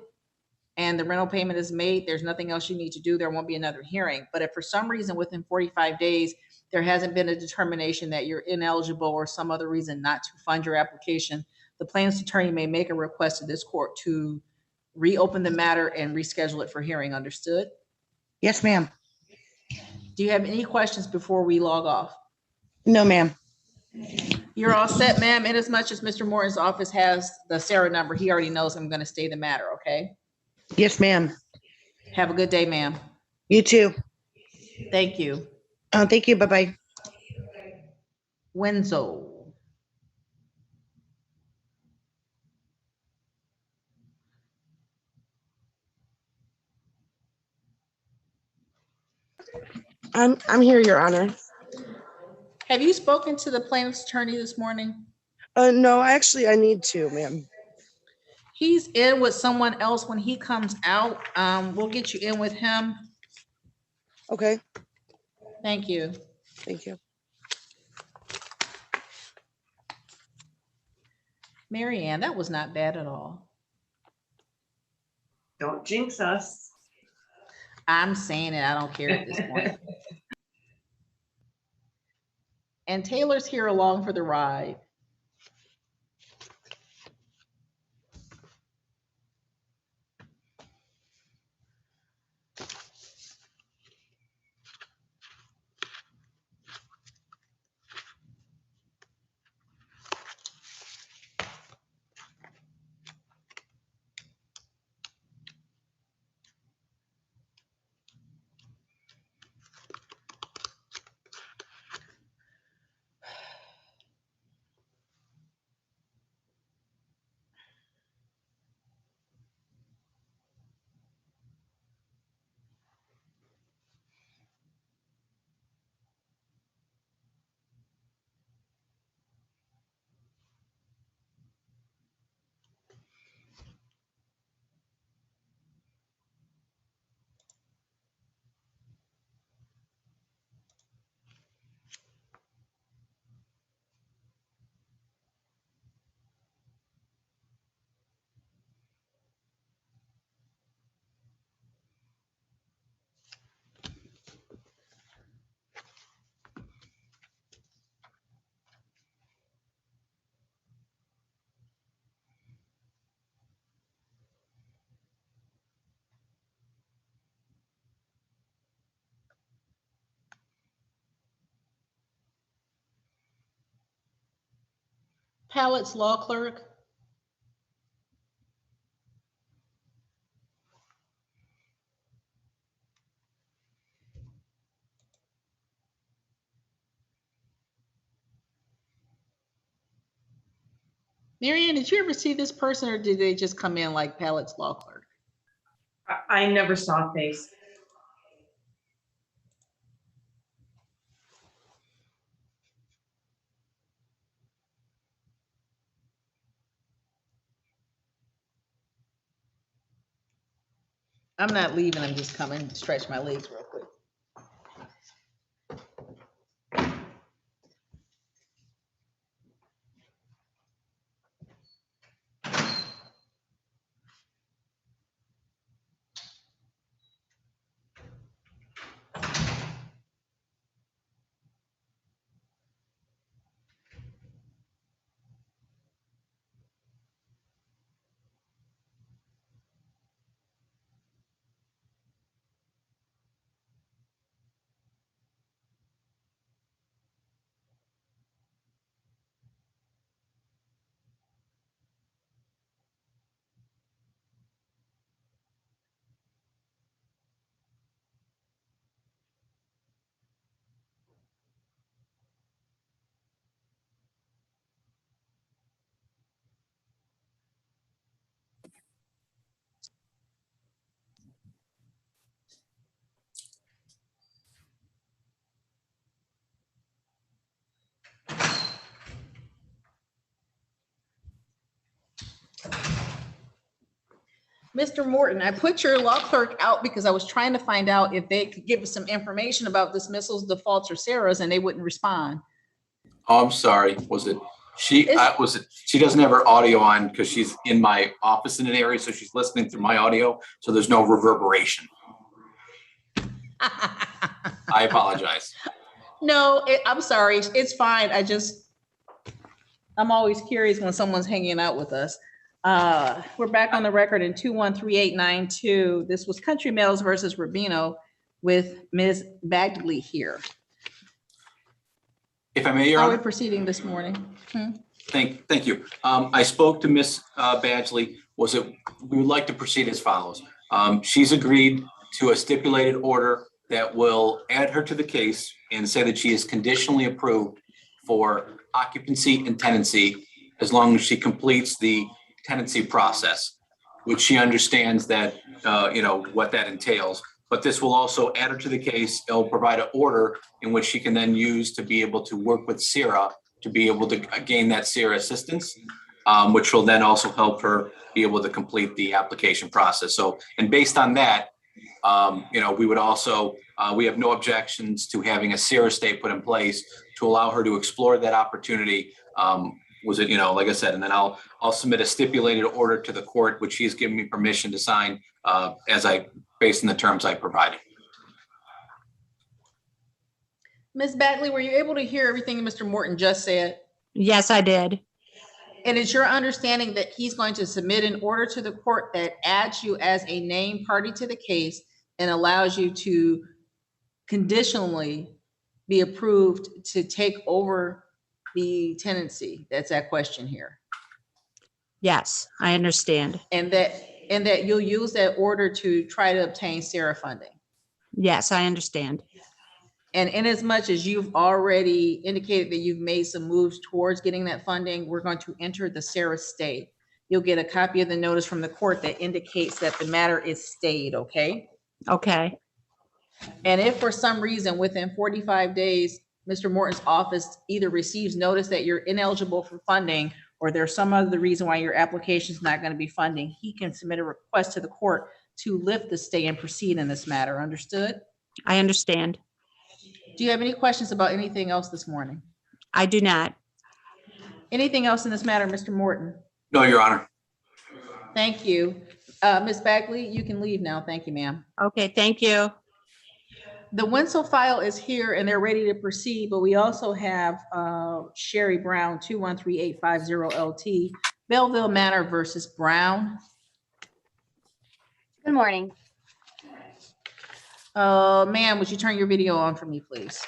S5: and the rental payment is made, there's nothing else you need to do. There won't be another hearing. But if for some reason within 45 days, there hasn't been a determination that you're ineligible or some other reason not to fund your application, the plaintiff's attorney may make a request to this court to reopen the matter and reschedule it for hearing. Understood?
S20: Yes, ma'am.
S5: Do you have any questions before we log off?
S20: No, ma'am.
S5: You're all set, ma'am. In as much as Mr. Morton's office has the Sarah number, he already knows I'm going to stay the matter, okay?
S20: Yes, ma'am.
S5: Have a good day, ma'am.
S20: You too.
S5: Thank you.
S20: Thank you. Bye-bye.
S5: Wenzel.
S20: I'm here, Your Honor.
S5: Have you spoken to the plaintiff's attorney this morning?
S20: No, actually, I need to, ma'am.
S5: He's in with someone else. When he comes out, we'll get you in with him.
S20: Okay.
S5: Thank you.
S20: Thank you.
S5: Mary Ann, that was not bad at all.
S1: Don't jinx us.
S5: I'm saying it. I don't care at this point. And Taylor's here along for the ride. Pallett's law clerk. Marianne, did you ever see this person or did they just come in like Pallett's law clerk?
S1: I never saw a face.
S5: I'm not leaving. I'm just coming to stretch my legs real quick. Mr. Morton, I put your law clerk out because I was trying to find out if they could give us some information about dismissals, defaults, or Sarah's, and they wouldn't respond.
S11: Oh, I'm sorry. She doesn't have her audio on because she's in my office in an area, so she's listening through my audio, so there's no reverberation. I apologize.
S5: No, I'm sorry. It's fine. I'm always curious when someone's hanging out with us. We're back on the record in 213892. This was Country Meadows versus Rubino with Ms. Bagley here.
S11: If I may, Your
S5: How are we
S11: Honor.
S5: proceeding this morning?
S11: Thank you. I spoke to Ms. Badgley. We would like to proceed as follows. She's agreed to a stipulated order that will add her to the case and say that she is conditionally approved for occupancy and tenancy as long as she completes the tenancy process, which she understands that, what that entails. But this will also add her to the case. It'll provide an order in which she can then use to be able to work with SERA to be able to gain that SERA assistance, which will then also help her be able to complete the application process. So, and based on that, we would also, we have no objections to having a SERA stay put in place to allow her to explore that opportunity. Like I said, and then I'll submit a stipulated order to the court, which she's given me permission to sign based on the terms I provided.
S5: Ms. Bagley, were you able to hear everything Mr. Morton just said?
S19: Yes, I did.
S5: And it's your understanding that he's going to submit an order to the court that adds you as a named party to the case and allows you to conditionally be approved to take over the tenancy? That's that question here.
S19: Yes, I understand.
S5: And that you'll use that order to try to obtain SERA funding.
S19: Yes, I understand.
S5: And in as much as you've already indicated that you've made some moves towards getting that funding, we're going to enter the SERA stay. You'll get a copy of the notice from the court that indicates that the matter is stayed, okay?
S19: Okay.
S5: And if for some reason within 45 days, Mr. Morton's office either receives notice that you're ineligible for funding or there's some other reason why your application is not going to be funding, he can submit a request to the court to lift the stay and proceed in this matter. Understood?
S19: I understand.
S5: Do you have any questions about anything else this morning?
S19: I do not.
S5: Anything else in this matter, Mr. Morton?
S11: No, Your Honor.
S5: Thank you. Ms. Bagley, you can leave now. Thank you, ma'am.
S19: Okay, thank you.
S5: The Wenzel file is here and they're ready to proceed, but we also have Sherry Brown, 213-850 LT, Belleville Manor versus Brown.
S21: Good morning.
S5: Ma'am, would you turn your video on for me, please?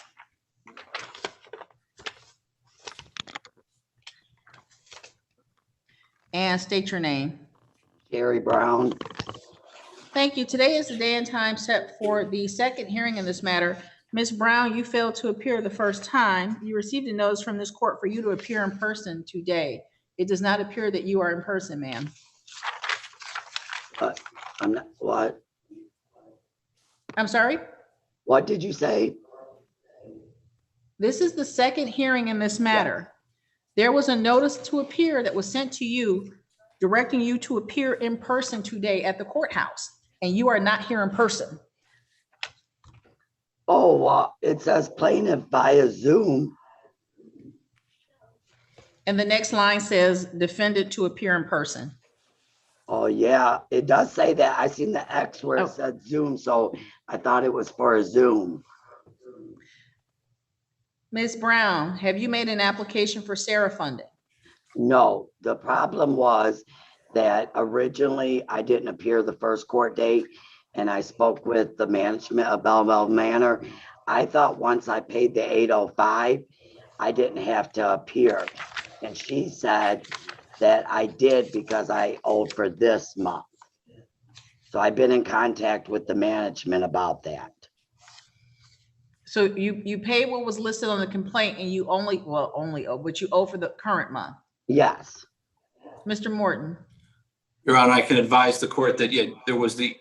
S5: And state your name.
S22: Sherry Brown.
S5: Thank you. Today is the day and time set for the second hearing in this matter. Ms. Brown, you failed to appear the first time. You received a notice from this court for you to appear in person today. It does not appear that you are in person, ma'am.
S22: I'm not, what?
S5: I'm sorry?
S22: What did you say?
S5: This is the second hearing in this matter. There was a notice to appear that was sent to you directing you to appear in person today at the courthouse, and you are not here in person.
S22: Oh, it says plaintiff via Zoom.
S5: And the next line says defendant to appear in person.
S22: Oh, yeah, it does say that. I seen the X where it said Zoom, so I thought it was for a Zoom.
S5: Ms. Brown, have you made an application for SERA funding?
S22: No, the problem was that originally I didn't appear the first court date, and I spoke with the management of Belleville Manor. I thought once I paid the $805, I didn't have to appear. And she said that I did because I owed for this month. So I've been in contact with the management about that.
S5: So you paid what was listed on the complaint and you only owe, but you owe for the current month.
S22: Yes.
S5: Mr. Morton.
S11: Your Honor, I can advise the court that, yeah, there was the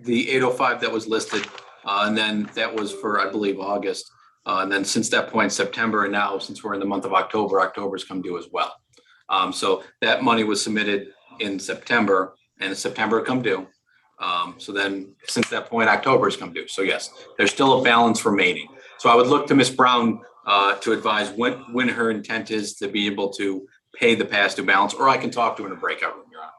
S11: 805 that was listed, and then that was for, I believe, August. And then since that point, September, and now since we're in the month of October's come due as well. So that money was submitted in September, and September come due. So then since that point, October has come due. So yes, there's still a balance remaining. So I would look to Ms. Brown to advise when her intent is to be able to pay the past due balance, or I can talk to her in a breakout room, Your Honor.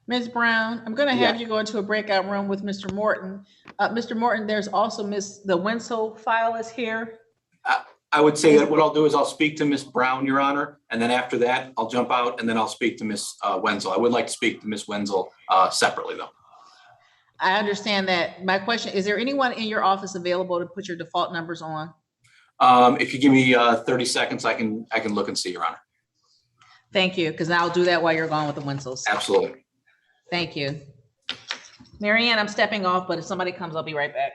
S5: Ms. Brown, I'm gonna have
S22: Yes.
S5: you go into a breakout room with Mr. Morton. Mr. Morton, there's also the Wenzel file is here.
S11: I would say that what I'll do is I'll speak to Ms. Brown, Your Honor, and then after that, I'll jump out and then I'll speak to Ms. Wenzel. I would like to speak to Ms. Wenzel separately, though.
S5: I understand that. My question, is there anyone in your office available to put your default numbers on?
S11: If you give me 30 seconds, I can look and see, Your Honor.
S5: Thank you, because I'll do that while you're gone with the Wenzels.
S11: Absolutely.
S5: Thank you. Mary Ann, I'm stepping off, but if somebody comes, I'll be right back.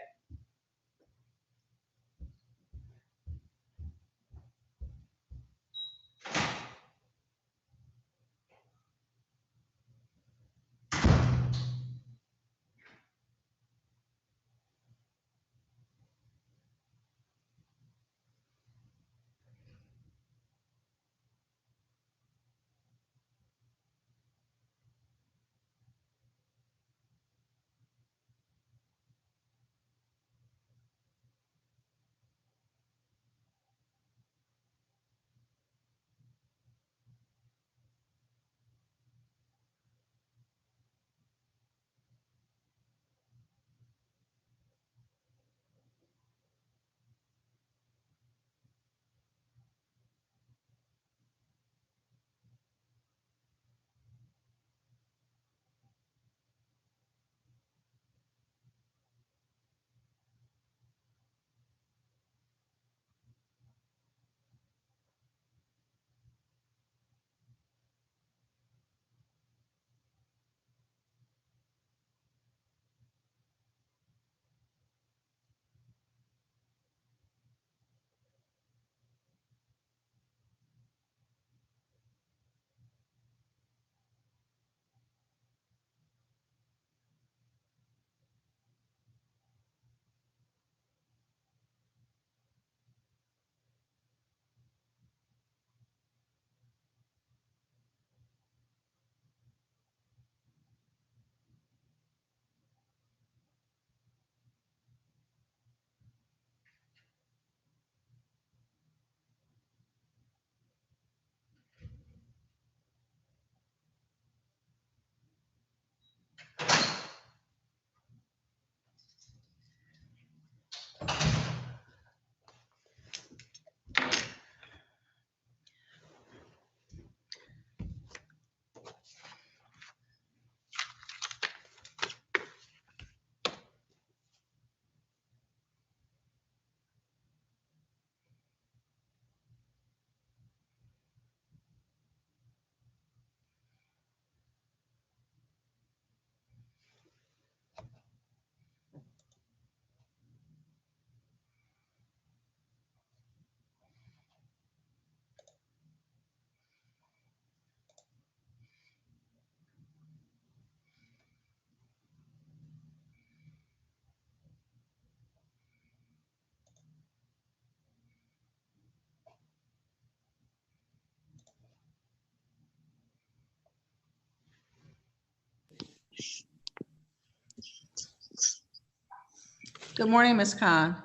S5: Good morning, Ms. Khan.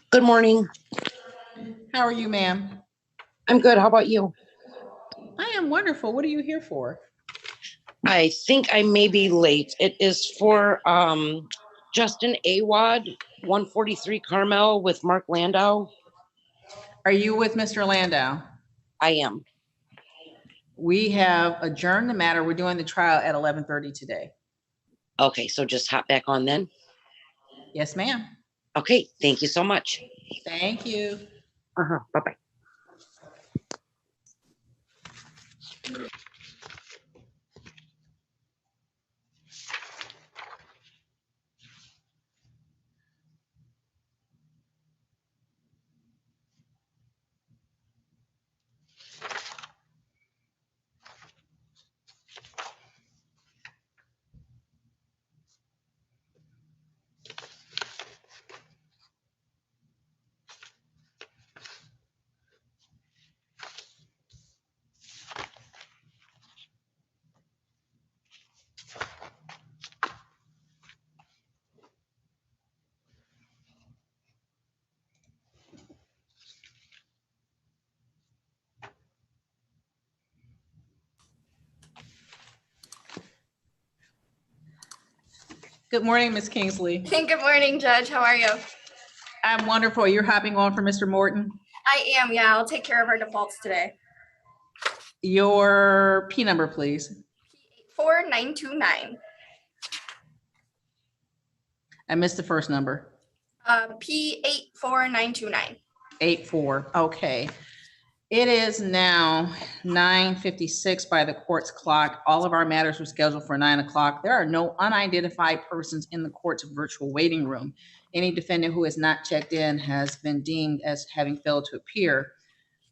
S20: Good morning.
S5: How are you, ma'am?
S20: I'm good. How about you?
S5: I am wonderful. What are you here for?
S20: I think I may be late. It is for Justin Awad, 143 Carmel with Mark Landau.
S5: Are you with Mr. Landau?
S20: I am.
S5: We have adjourned the matter. We're doing the trial at 11:30 today.
S20: Okay, so just hop back on then.
S5: Yes, ma'am.
S20: Okay, thank you so much.
S5: Thank you.
S20: Bye-bye.
S5: Good morning, Ms. Kingsley.
S3: Good morning, Judge. How are you?
S5: I'm wonderful. You're hopping on for Mr. Morton.
S3: I am, yeah. I'll take care of our defaults today.
S5: Your P number, please.
S3: 4929.
S5: I missed the first number.
S3: P84929.
S5: 84. Okay. It is now 9:56 by the court's clock. All of our matters were scheduled for 9 o'clock. There are no unidentified persons in the court's virtual waiting room. Any defendant who is not checked in has been deemed as having failed to appear.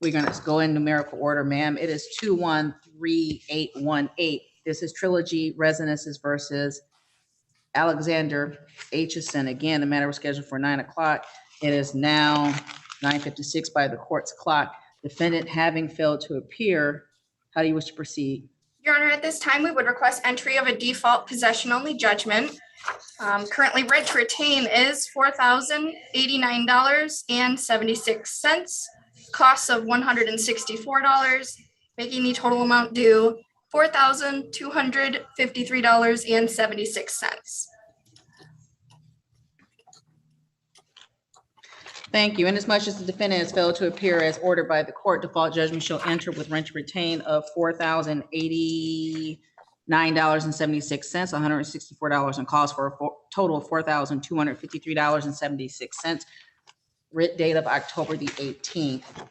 S5: We're going to go in numerical order, ma'am. It is 213818. This is Trilogy Residences versus Alexander Aitchison. Again, the matter was scheduled for 9 o'clock. It is now 9:56 by the court's clock. Defendant having failed to appear, how do you wish to proceed?
S3: Your Honor, at this time, we would request entry of a default possession-only judgment. Currently, rent to retain is $4,089.76. Costs of $164, making the total amount due $4,253.76.
S5: Thank you. Inasmuch as the defendant has failed to appear as ordered by the court, default judgment shall enter with rent to retain of $4,089.76, $164, and cost for a total of $4,253.76. Writ date of October the 18th.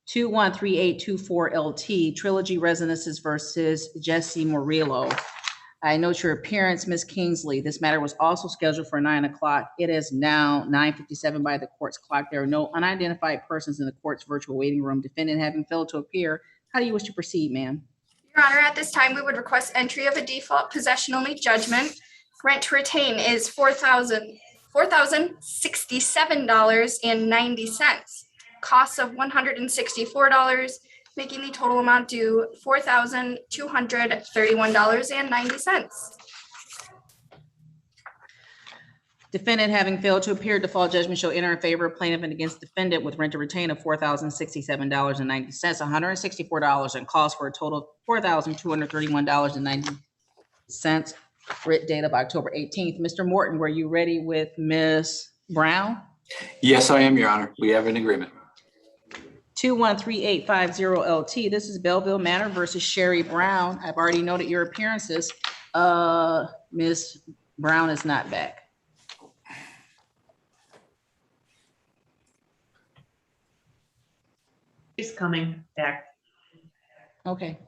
S5: 213824 LT, Trilogy Residences versus Jesse Murillo. I note your appearance, Ms. Kingsley. This matter was also scheduled for 9 o'clock. It is now 9:57 by the court's clock. There are no unidentified persons in the court's virtual waiting room. Defendant having failed to appear, how do you wish to proceed, ma'am?
S3: Your Honor, at this time, we would request entry of a default possession-only judgment. Rent to retain is $4,067.90. Costs of $164, making the total amount due $4,231.90.
S5: Defendant having failed to appear, default judgment shall enter in favor of plaintiff and against defendant with rent to retain of $4,067.90, $164, and cost for a total of $4,231.90. Writ date of October 18th. Mr. Morton, were you ready with Ms. Brown?
S11: Yes, I am, Your Honor. We have an agreement.
S5: 213850 LT. This is Belleville Manor versus Sherry Brown. I've already noted your appearances. Ms. Brown is not back.
S1: She's coming back.
S5: Okay.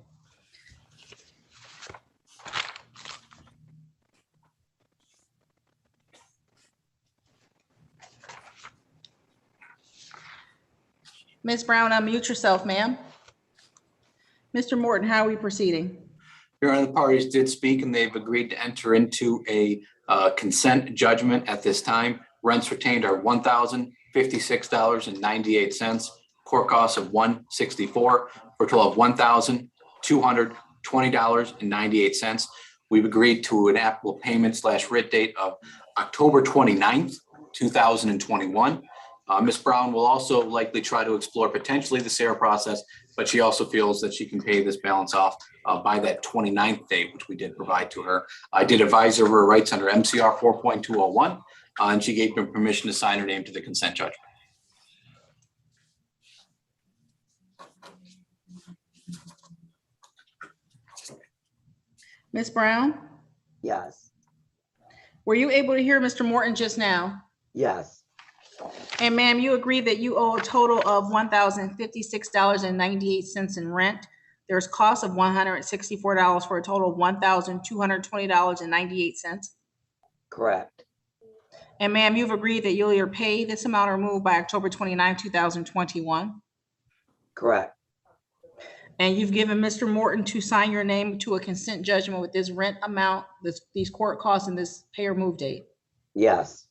S5: Ms. Brown, unmute yourself, ma'am. Mr. Morton, how are we proceeding?
S11: Your Honor, the parties did speak and they've agreed to enter into a consent judgment at this time. Rents retained are $1,056.98. Court costs of $164 for a total of $1,220.98. We've agreed to an applicable payment / writ date of October 29th, 2021. Ms. Brown will also likely try to explore potentially the SARA process, but she also feels that she can pay this balance off by that 29th date, which we did provide to her. I did advise her of her rights under MCR 4.201, and she gave me permission to sign her name to the consent judgment.
S5: Ms. Brown?
S22: Yes.
S5: Were you able to hear Mr. Morton just now?
S22: Yes.
S5: And ma'am, you agree that you owe a total of $1,056.98 in rent. There's cost of $164 for a total of $1,220.98.
S22: Correct.
S5: And ma'am, you've agreed that you'll either pay this amount or move by October 29, 2021.
S22: Correct.
S5: And you've given Mr. Morton to sign your name to a consent judgment with this rent amount, these court costs, and this pay or move date.
S22: Yes.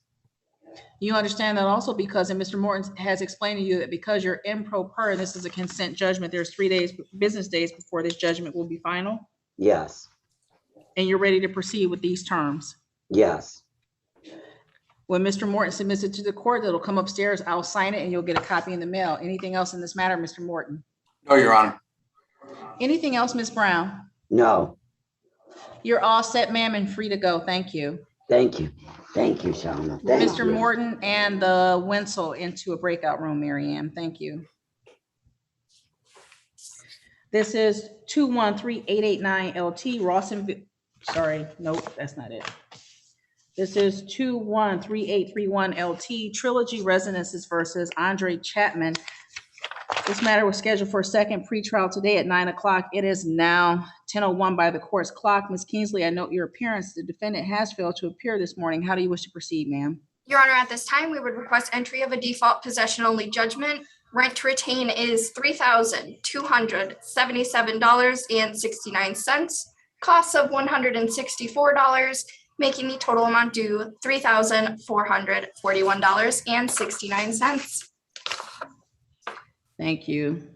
S5: You understand that also because, and Mr. Morton has explained to you that because you're in pro per, and this is a consent judgment, there's 3 days, business days before this judgment will be final.
S22: Yes.
S5: And you're ready to proceed with these terms.
S22: Yes.
S5: When Mr. Morton submits it to the court, it'll come upstairs, I'll sign it, and you'll get a copy in the mail. Anything else in this matter, Mr. Morton?
S11: No, Your Honor.
S5: Anything else, Ms. Brown?
S22: No.
S5: You're all set, ma'am, and free to go. Thank you.
S22: Thank you. Thank you, Shauna. Thank
S5: Mr.
S22: you.
S5: Morton and the Wenzel into a breakout room, Mary Ann. Thank you. This is 213889 LT Rawsonville. Sorry, nope, that's not it. This is 213831 LT Trilogy Residences versus Andre Chapman. This matter was scheduled for a second pretrial today at 9 o'clock. It is now 10:01 by the court's clock. Ms. Kingsley, I note your appearance. The defendant has failed to appear this morning. How do you wish to proceed, ma'am?
S3: Your Honor, at this time, we would request entry of a default possession-only judgment. Rent to retain is $3,277.69. Costs of $164, making the total amount due $3,441.69.
S5: Thank you.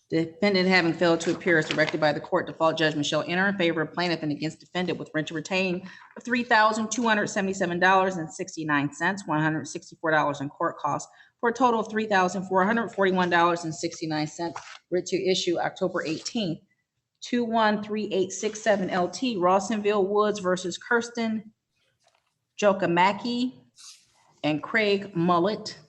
S5: Defendant having failed to appear as directed by the court, default judgment shall enter in favor of plaintiff and against defendant with rent to retain of $3,277.69, $164 in court costs, for a total of $3,441.69. Writ to issue October 18th. 213867 LT Rawsonville Woods versus Kirsten Jokamaki and Craig Mullet.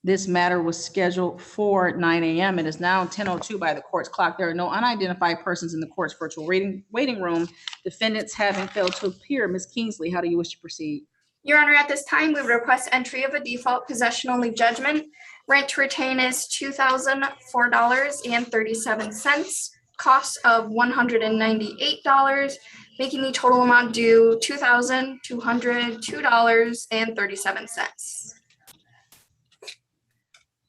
S5: This matter was scheduled for 9 a.m. It is now 10:02 by the court's clock. There are no unidentified persons in the court's virtual waiting room. Defendants having failed to appear. Ms. Kingsley, how do you wish to proceed?
S3: Your Honor, at this time, we would request entry of a default possession-only judgment. Rent to retain is $2,004.37. Costs of $198, making the total amount due $2,202.37.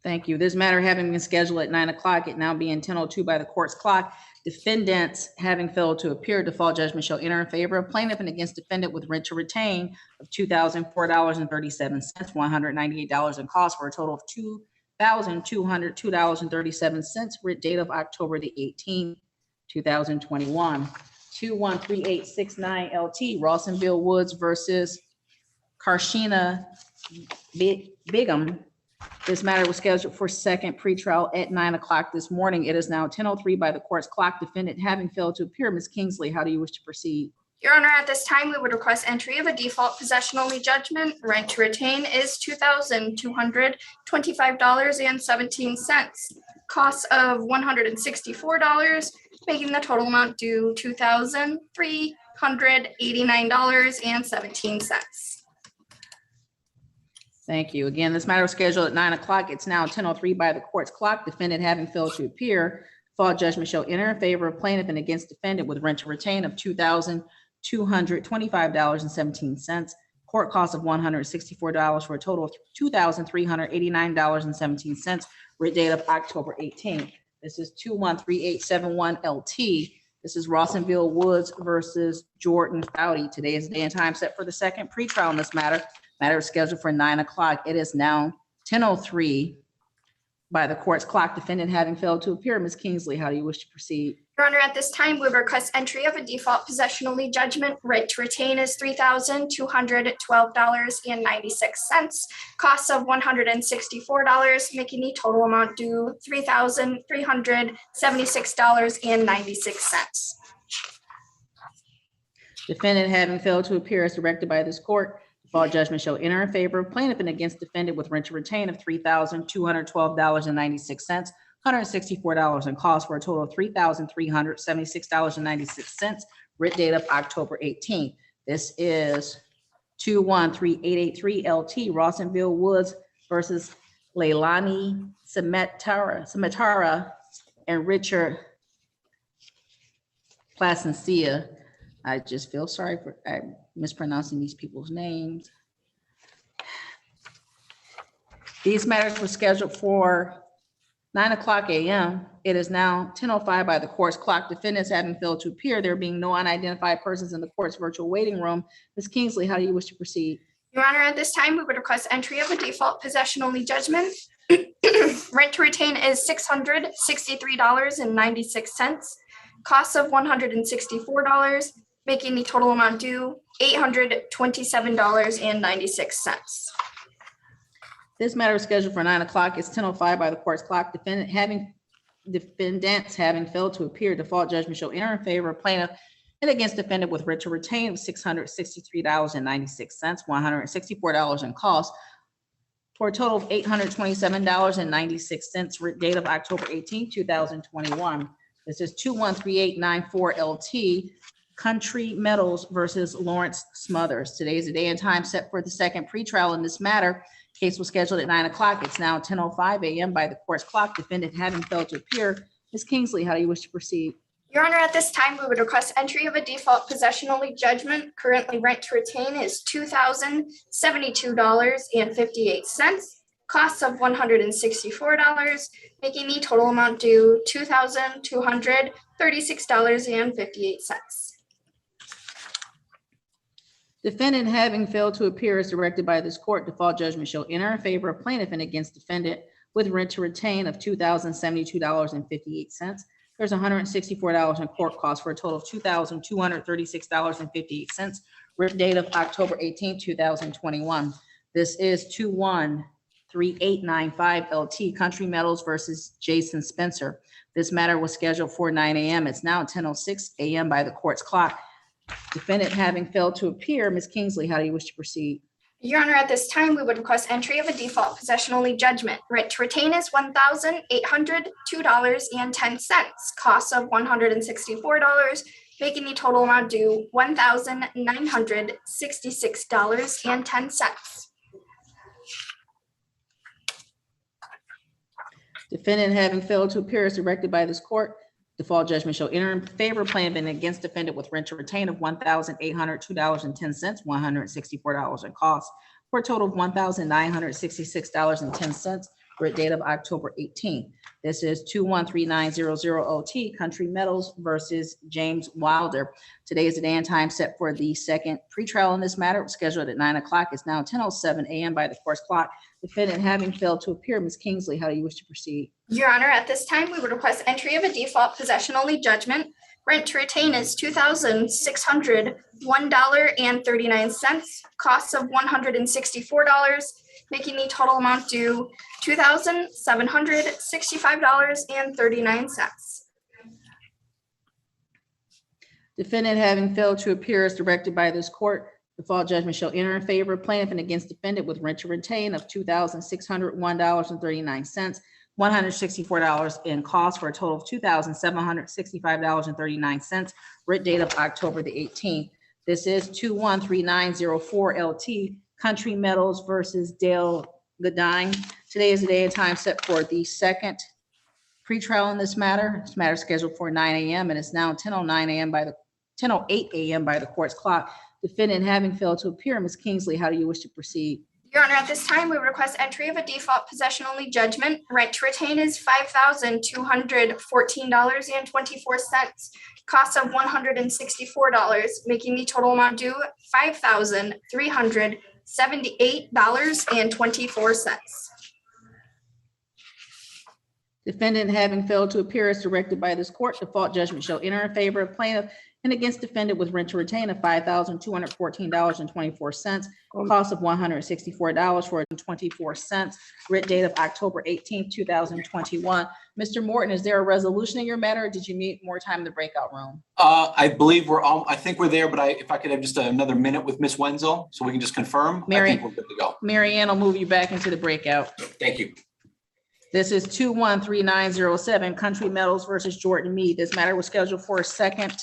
S5: Thank you. This matter having been scheduled at 9 o'clock, it now being 10:02 by the court's clock. Defendants having failed to appear, default judgment shall enter in favor of plaintiff and against defendant with rent to retain of $2,004.37, $198 in costs, for a total of $2,202.37. Writ date of October the 18th, 2021. 213869 LT Rawsonville Woods versus Karshina Begum. This matter was scheduled for second pretrial at 9 o'clock this morning. It is now 10:03 by the court's clock. Defendant having failed to appear. Ms. Kingsley, how do you wish to proceed?
S3: Your Honor, at this time, we would request entry of a default possession-only judgment. Rent to retain is $2,225.17. Costs of $164, making the total amount due $2,389.17.
S5: Thank you. Again, this matter was scheduled at 9 o'clock. It's now 10:03 by the court's clock. Defendant having failed to appear, default judgment shall enter in favor of plaintiff and against defendant with rent to retain of $2,225.17. Court cost of $164 for a total of $2,389.17. Writ date of October 18th. This is 213871 LT. This is Rawsonville Woods versus Jordan Foudy. Today is the day and time set for the second pretrial in this matter. Matter is scheduled for 9 o'clock. It is now 10:03 by the court's clock. Defendant having failed to appear. Ms. Kingsley, how do you wish to proceed?
S3: Your Honor, at this time, we request entry of a default possession-only judgment. Right to retain is $3,212.96. Costs of $164, making the total amount due $3,376.96.
S5: Defendant having failed to appear as directed by this court, default judgment shall enter in favor of plaintiff and against defendant with rent to retain of $3,212.96, $164 in costs, for a total of $3,376.96. Writ date of October 18th. This is 213883 LT Rawsonville Woods versus Leilani Semetara and Richard Placencia. I just feel sorry for mispronouncing these people's names. These matters were scheduled for 9 o'clock a.m. It is now 10:05 by the court's clock. Defendants having failed to appear, there being no unidentified persons in the court's virtual waiting room. Ms. Kingsley, how do you wish to proceed?
S3: Your Honor, at this time, we would request entry of a default possession-only judgment. Rent to retain is $663.96. Costs of $164, making the total amount due $827.96.
S5: This matter is scheduled for 9 o'clock. It's 10:05 by the court's clock. Defendants having failed to appear, default judgment shall enter in favor of plaintiff and against defendant with writ to retain of $663.96, $164 in costs, for a total of $827.96, writ date of October 18, 2021. This is 213894 LT, Country Metals versus Lawrence Smothers. Today is the day and time set for the second pretrial in this matter. Case was scheduled at 9 o'clock. It's now 10:05 a.m. by the court's clock. Defendant having failed to appear. Ms. Kingsley, how do you wish to proceed?
S3: Your Honor, at this time, we would request entry of a default possession-only judgment. Currently, rent to retain is $2,072.58. Costs of $164, making the total amount due $2,236.58.
S5: Defendant having failed to appear as directed by this court, default judgment shall enter in favor of plaintiff and against defendant with rent to retain of $2,072.58. There's $164 in court costs for a total of $2,236.58. Writ date of October 18, 2021. This is 213895 LT, Country Metals versus Jason Spencer. This matter was scheduled for 9 a.m. It's now 10:06 a.m. by the court's clock. Defendant having failed to appear, Ms. Kingsley, how do you wish to proceed?
S3: Your Honor, at this time, we would request entry of a default possession-only judgment. Rent to retain is $1,802.10. Costs of $164, making the total amount due $1,966.10.
S5: Defendant having failed to appear as directed by this court, default judgment shall enter in favor of plaintiff and against defendant with rent to retain of $1,802.10, $164 in costs, for a total of $1,966.10. Writ date of October 18th. This is 213900 OT, Country Metals versus James Wilder. Today is the day and time set for the second pretrial in this matter. Scheduled at 9 o'clock. It's now 10:07 a.m. by the court's clock. Defendant having failed to appear, Ms. Kingsley, how do you wish to proceed?
S3: Your Honor, at this time, we would request entry of a default possession-only judgment. Rent to retain is $2,601.39. Costs of $164, making the total amount due $2,765.39.
S5: Defendant having failed to appear as directed by this court, default judgment shall enter in favor of plaintiff and against defendant with rent to retain of $2,601.39, $164 in costs, for a total of $2,765.39. Writ date of October the 18th. This is 213904 LT, Country Metals versus Dale Godine. Today is the day and time set for the second pretrial in this matter. This matter is scheduled for 9 a.m. and it's now 10:08 a.m. by the court's clock. Defendant having failed to appear, Ms. Kingsley, how do you wish to proceed?
S3: Your Honor, at this time, we request entry of a default possession-only judgment. Rent to retain is $5,214.24. Cost of $164, making the total amount due $5,378.24.
S5: Defendant having failed to appear as directed by this court, default judgment shall enter in favor of plaintiff and against defendant with rent to retain of $5,214.24, cost of $164.24. Writ date of October 18th, 2021. Mr. Morton, is there a resolution in your matter, or did you need more time in the breakout room?
S11: I believe I think we're there, but if I could have just another minute with Ms. Wenzel, so we can just confirm. I think we're good to go.
S5: Mary Ann will move you back into the breakout.
S11: Thank you.
S5: This is 213907 Country Metals versus Jordan Mead. This matter was scheduled for a second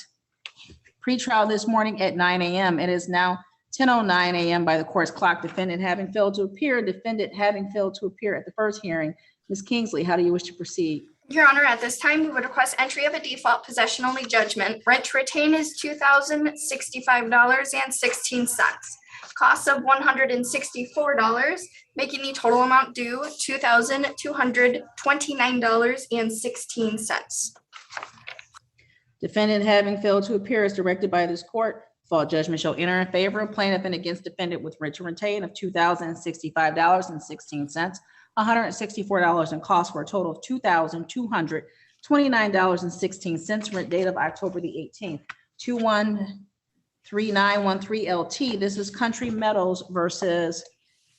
S5: pretrial this morning at 9 a.m. It is now 10:09 a.m. by the court's clock. Defendant having failed to appear, defendant having failed to appear at the first hearing. Ms. Kingsley, how do you wish to proceed?
S3: Your Honor, at this time, we would request entry of a default possession-only judgment. Rent to retain is $2,065.16. Cost of $164, making the total amount due $2,229.16.
S5: Defendant having failed to appear as directed by this court, default judgment shall enter in favor of plaintiff and against defendant with rent to retain of $2,065.16, $164 in cost, for a total of $2,229.16. Rent date of October the 18th. 213913 LT. This is Country Metals versus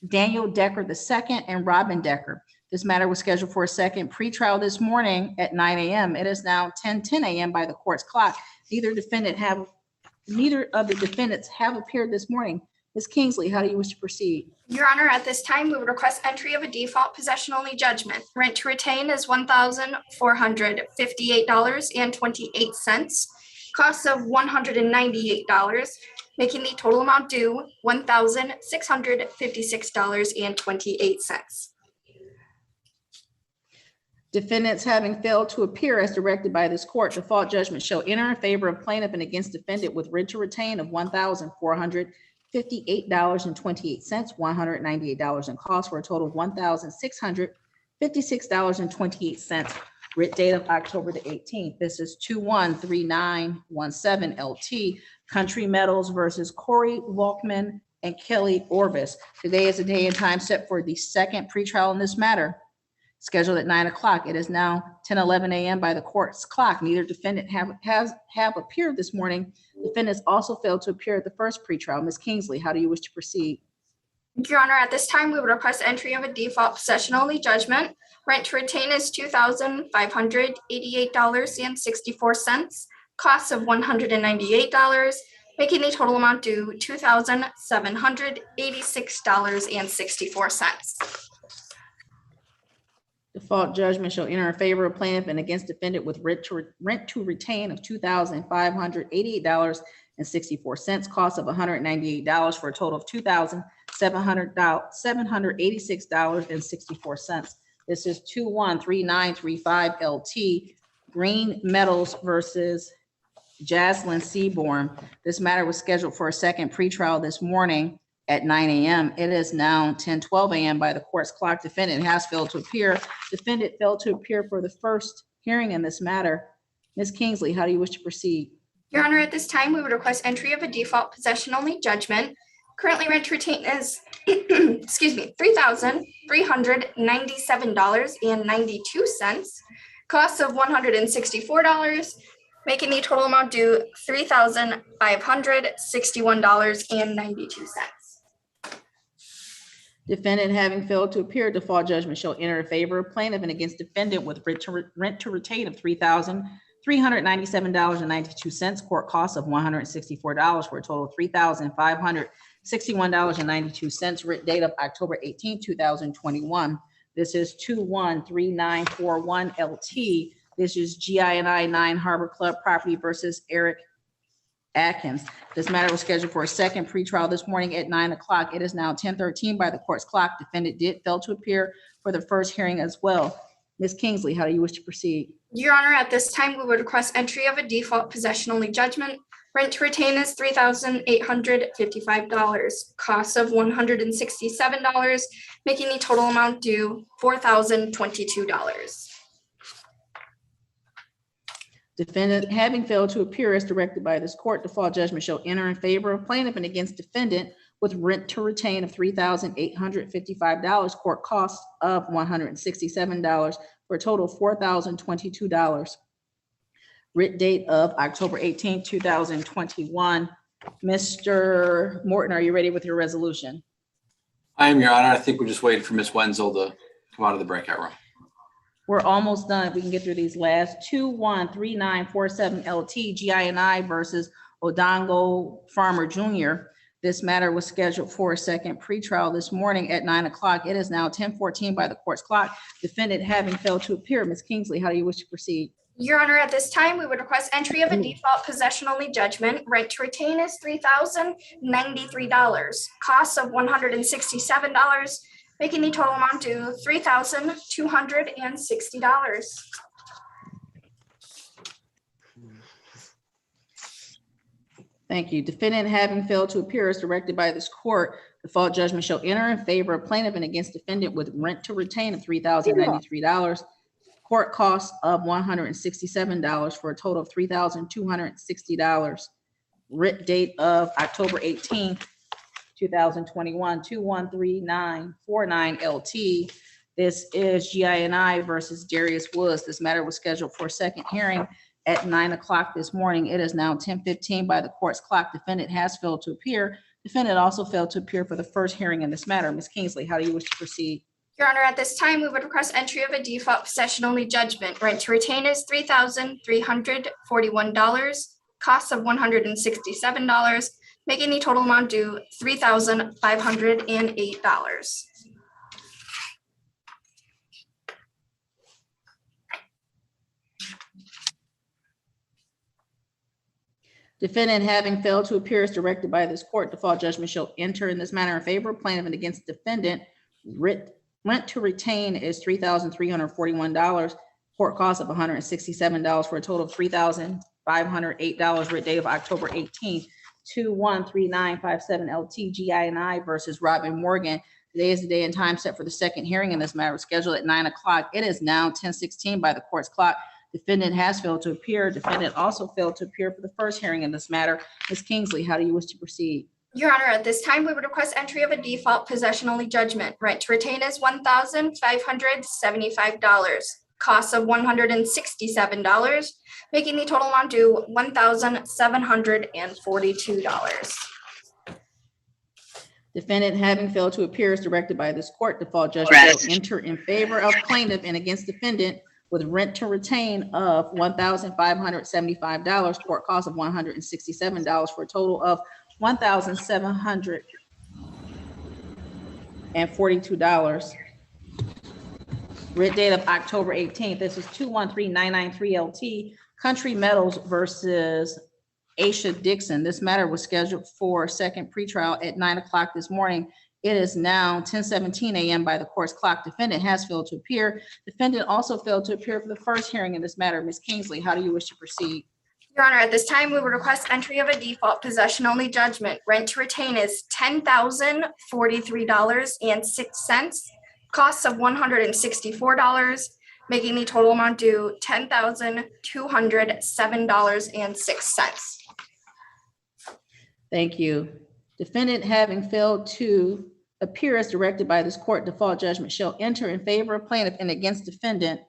S5: Daniel Decker II and Robin Decker. This matter was scheduled for a second pretrial this morning at 9 a.m. It is now 10:10 a.m. by the court's clock. Neither defendant neither of the defendants have appeared this morning. Ms. Kingsley, how do you wish to proceed?
S3: Your Honor, at this time, we would request entry of a default possession-only judgment. Rent to retain is $1,458.28. Costs of $198, making the total amount due $1,656.28.
S5: Defendants having failed to appear as directed by this court, default judgment shall enter in favor of plaintiff and against defendant with rent to retain of $1,458.28, $198 in cost, for a total of $1,656.28. Writ date of October the 18th. This is 213917 LT Country Metals versus Corey Walkman and Kelly Orbis. Today is the day and time set for the second pretrial in this matter, scheduled at 9 o'clock. It is now 10:11 a.m. by the court's clock. Neither defendant have appeared this morning. Defendants also failed to appear at the first pretrial. Ms. Kingsley, how do you wish to proceed?
S3: Your Honor, at this time, we would request entry of a default possession-only judgment. Rent to retain is $2,588.64. Costs of $198, making the total amount due $2,786.64.
S5: Default judgment shall enter in favor of plaintiff and against defendant with rent to retain of $2,588.64, cost of $198, for a total of $2,786.64. This is 213935 LT Green Metals versus Jaslyn Seaborn. This matter was scheduled for a second pretrial this morning at 9 a.m. It is now 10:12 a.m. by the court's clock. Defendant has failed to appear. Defendant failed to appear for the first hearing in this matter. Ms. Kingsley, how do you wish to proceed?
S3: Your Honor, at this time, we would request entry of a default possession-only judgment. Currently, rent to retain is, $3,397.92. Costs of $164, making the total amount due $3,561.92.
S5: Defendant having failed to appear, default judgment shall enter in favor of plaintiff and against defendant with rent to retain of $3,397.92, court costs of $164, for a total of $3,561.92. Writ date of October 18, 2021. This is 213941 LT. This is GI&I 9 Harbor Club property versus Eric Atkins. This matter was scheduled for a second pretrial this morning at 9 o'clock. It is now 10:13 by the court's clock. Defendant did fail to appear for the first hearing as well. Ms. Kingsley, how do you wish to proceed?
S3: Your Honor, at this time, we would request entry of a default possession-only judgment. Rent to retain is $3,855. Costs of $167, making the total amount due $4,022.
S5: Defendant having failed to appear as directed by this court, default judgment shall enter in favor of plaintiff and against defendant with rent to retain of $3,855, court costs of $167, for a total of $4,022. Writ date of October 18, 2021. Mr. Morton, are you ready with your resolution?
S11: I am, Your Honor. I think we're just waiting for Ms. Wenzel to come out of the breakout room.
S5: We're almost done. If we can get through these last. 213947 LT GI&I versus Odongo Farmer Jr. This matter was scheduled for a second pretrial this morning at 9 o'clock. It is now 10:14 by the court's clock. Defendant having failed to appear. Ms. Kingsley, how do you wish to proceed?
S3: Your Honor, at this time, we would request entry of a default possession-only judgment. Rent to retain is $3,093. Costs of $167, making the total amount due $3,260.
S5: Thank you. Defendant having failed to appear as directed by this court, default judgment shall enter in favor of plaintiff and against defendant with rent to retain of $3,093, court costs of $167, for a total of $3,260. Writ date of October 18th, 2021, 213949 LT. This is GI&I versus Darius Woods. This matter was scheduled for a second hearing at 9 o'clock this morning. It is now 10:15 by the court's clock. Defendant has failed to appear. Defendant also failed to appear for the first hearing in this matter. Ms. Kingsley, how do you wish to proceed?
S3: Your Honor, at this time, we would request entry of a default possession-only judgment. Rent to retain is $3,341. costs of $167, making the total amount due $3,508.
S5: Defendant having failed to appear as directed by this court, default judgment shall enter in this manner in favor of plaintiff and against defendant. Rent to retain is $3,341. Court cost of $167 for a total of $3,508. Writ date of October 18th, 213957 LT GI&I versus Robin Morgan. Today is the day and time set for the second hearing in this matter, scheduled at 9 o'clock. It is now 10:16 by the court's clock. Defendant has failed to appear. Defendant also failed to appear for the first hearing in this matter. Ms. Kingsley, how do you wish to proceed?
S3: Your Honor, at this time, we would request entry of a default possession-only judgment. Rent to retain is $1,575. Cost of $167, making the total amount due $1,742.
S5: Defendant having failed to appear as directed by this court, default judgment shall enter in favor of plaintiff and against defendant with rent to retain of $1,575, court cost of $167 for a total of $1,742. Writ date of October 18th. This is 213993 LT Country Metals versus Aisha Dixon. This matter was scheduled for second pretrial at 9 o'clock this morning. It is now 10:17 a.m. by the court's clock. Defendant has failed to appear. Defendant also failed to appear for the first hearing in this matter. Ms. Kingsley, how do you wish to proceed?
S3: Your Honor, at this time, we would request entry of a default possession-only judgment. Rent to retain is $10,043.06. Costs of $164, making the total amount due $10,207.06.
S5: Thank you. Defendant having failed to appear as directed by this court, default judgment shall enter in favor of plaintiff and against defendant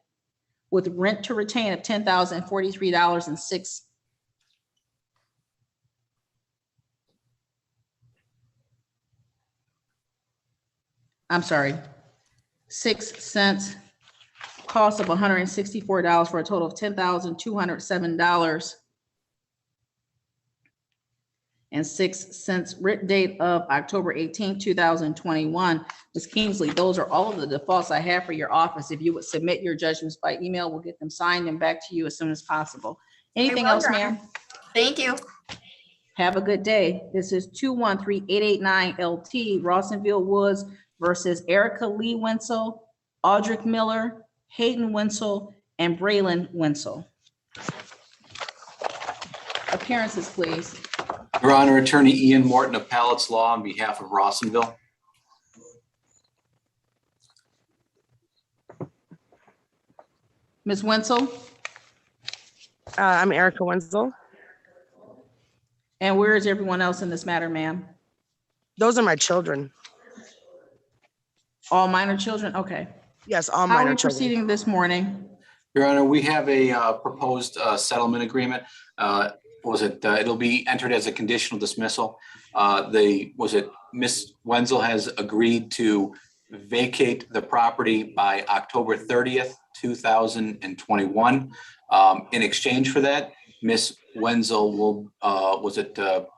S5: with rent to retain of $10,043.06. I'm sorry, 6 cents, cost of $164 for a total of $10,207. and 6 cents. Writ date of October 18, 2021. Ms. Kingsley, those are all of the defaults I have for your office. If you would submit your judgments by email, we'll get them signed and back to you as soon as possible. Anything else, ma'am?
S3: Thank you.
S5: Have a good day. This is 213889 LT Rawsonville Woods versus Erica Lee Wenzel, Audric Miller, Hayden Wenzel, and Braylon Wenzel. Appearances, please.
S11: Your Honor, Attorney Ian Morton of Pallets Law on behalf of Rawsonville.
S5: Ms. Wenzel?
S7: I'm Erica Wenzel.
S5: And where is everyone else in this matter, ma'am?
S7: Those are my children.
S5: All minor children? Okay.
S7: Yes, all
S5: How are
S7: minor
S5: we
S7: children.
S5: proceeding this morning?
S11: Your Honor, we have a proposed settlement agreement. It'll be entered as a conditional dismissal. Ms. Wenzel has agreed to vacate the property by October 30th, 2021. In exchange for that, Ms. Wenzel will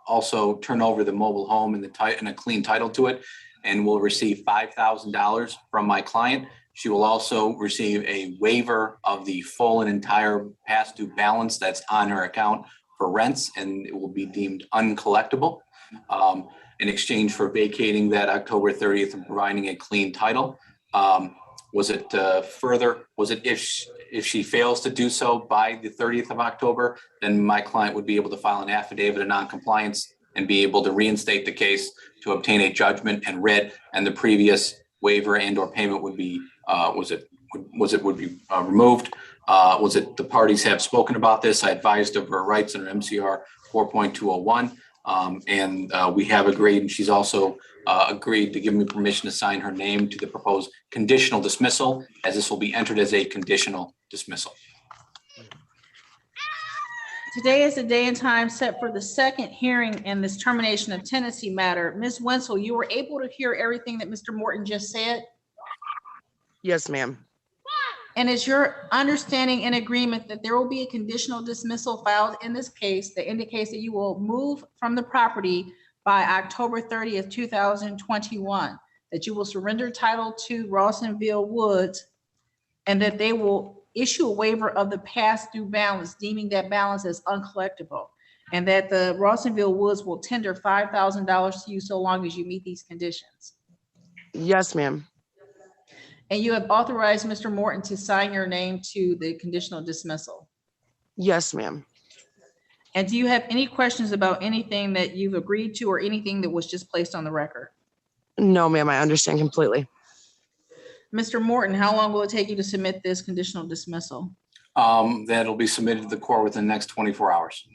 S11: also turn over the mobile home and a clean title to it, and will receive $5,000 from my client. She will also receive a waiver of the full and entire past due balance that's on her account for rents, and it will be deemed uncollectible in exchange for vacating that October 30th and providing a clean title. If she fails to do so by the 30th of October, then my client would be able to file an affidavit of noncompliance and be able to reinstate the case to obtain a judgment and writ, and the previous waiver and or payment would be removed. The parties have spoken about this. I advised of her rights under MCR 4.201, and we have agreed, and she's also agreed to give me permission to sign her name to the proposed conditional dismissal, as this will be entered as a conditional dismissal.
S5: Today is the day and time set for the second hearing in this termination of tenancy matter. Ms. Wenzel, you were able to hear everything that Mr. Morton just said?
S7: Yes, ma'am.
S5: And is your understanding and agreement that there will be a conditional dismissal filed in this case that indicates that you will move from the property by October 30th, 2021, that you will surrender title to Rawsonville Woods, and that they will issue a waiver of the past due balance, deeming that balance as uncollectible, and that the Rawsonville Woods will tender $5,000 to you so long as you meet these conditions?
S7: Yes, ma'am.
S5: And you have authorized Mr. Morton to sign your name to the conditional dismissal?
S7: Yes, ma'am.
S5: And do you have any questions about anything that you've agreed to or anything that was just placed on the record?
S7: No, ma'am, I understand completely.
S5: Mr. Morton, how long will it take you to submit this conditional dismissal?
S11: That'll be submitted to the court within the next 24 hours.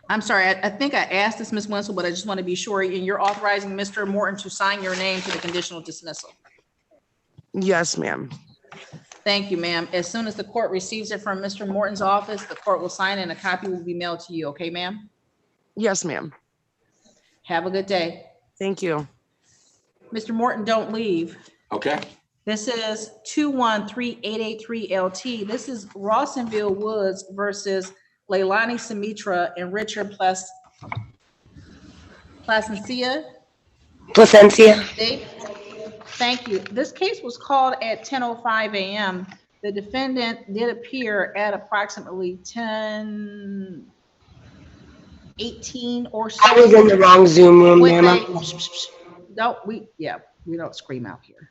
S5: I'm sorry, I think I asked this, Ms. Wenzel, but I just want to be sure, and you're authorizing Mr. Morton to sign your name to the conditional dismissal?
S7: Yes, ma'am.
S5: Thank you, ma'am. As soon as the court receives it from Mr. Morton's office, the court will sign and a copy will be mailed to you. Okay, ma'am?
S7: Yes, ma'am.
S5: Have a good day.
S7: Thank you.
S5: Mr. Morton, don't leave.
S11: Okay.
S5: This is 213883 LT. This is Rawsonville Woods versus Leilani Sumitra and Richard Placencia. Thank you. This case was called at 10:05 a.m. The defendant did appear at approximately 10:18 or so.
S9: I was in the wrong Zoom room, ma'am.
S5: We don't scream out here.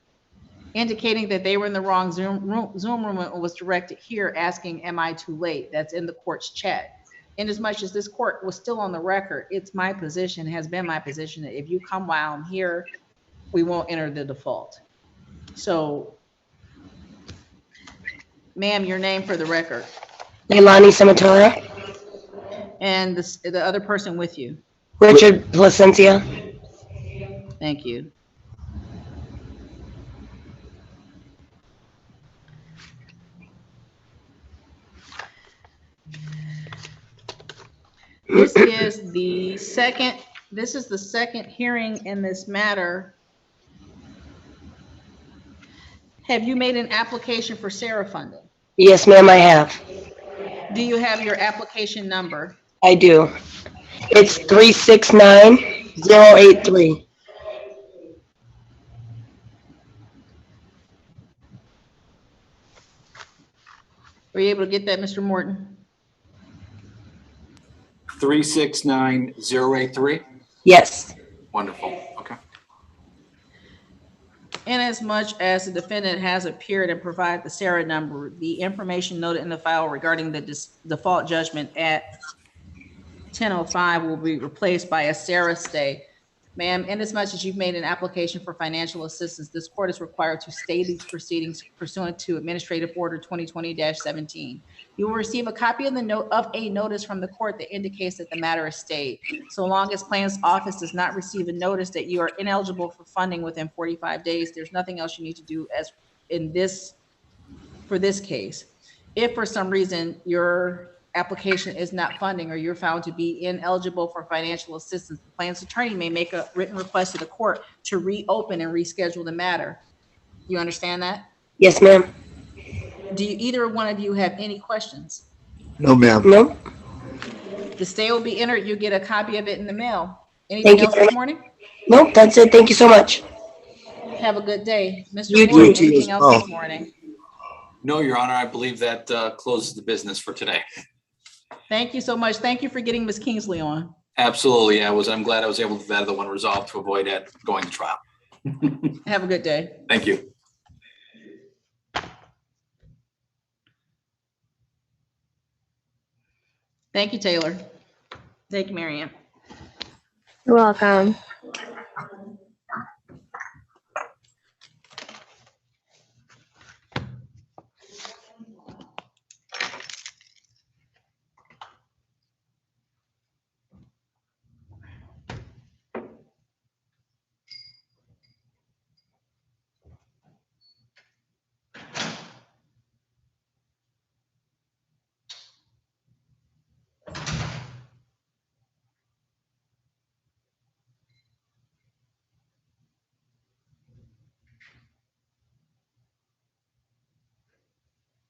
S5: Indicating that they were in the wrong Zoom room and was directed here asking, am I too late? That's in the court's chat. In as much as this court was still on the record, it's my position, has been my position, that if you come while I'm here, we won't enter the default. So, ma'am, your name for the record.
S9: Leilani Sumitra.
S5: And the other person with you.
S9: Richard Placencia.
S5: Thank you. This is the second hearing in this matter. Have you made an application for SARA funding?
S9: Yes, ma'am, I have.
S5: Do you have your application number?
S9: I do. It's 369083.
S5: Were you able to get that, Mr. Morton?
S11: 369083.
S9: Yes.
S11: Wonderful. Okay.
S5: Inasmuch as the defendant has appeared and provided the SARA number, the information noted in the file regarding the default judgment at 10:05 will be replaced by a SARA stay. Ma'am, inasmuch as you've made an application for financial assistance, this court is required to stay these proceedings pursuant to Administrative Order 2020-17. You will receive a copy of a notice from the court that indicates that the matter is stayed. So long as plaintiff's office does not receive a notice that you are ineligible for funding within 45 days, there's nothing else you need to do for this case. If for some reason your application is not funding or you're found to be ineligible for financial assistance, the plaintiff's attorney may make a written request to the court to reopen and reschedule the matter. You understand that?
S9: Yes, ma'am.
S5: Do either one of you have any questions?
S9: No, ma'am. No.
S5: The stay will be entered. You get a copy of it in the mail. Anything else this morning?
S9: Nope, that's it. Thank you so much.
S5: Have a good day. Mr.
S9: You
S5: Morton,
S9: too.
S5: anything else this morning?
S11: No, Your Honor, I believe that closes the business for today.
S5: Thank you so much. Thank you for getting Ms. Kingsley on.
S11: Absolutely. I'm glad I was able to get the one resolved to avoid that going to trial.
S5: Have a good day.
S11: Thank you.
S5: Thank you, Taylor. Thank you, Marianne.
S21: You're welcome.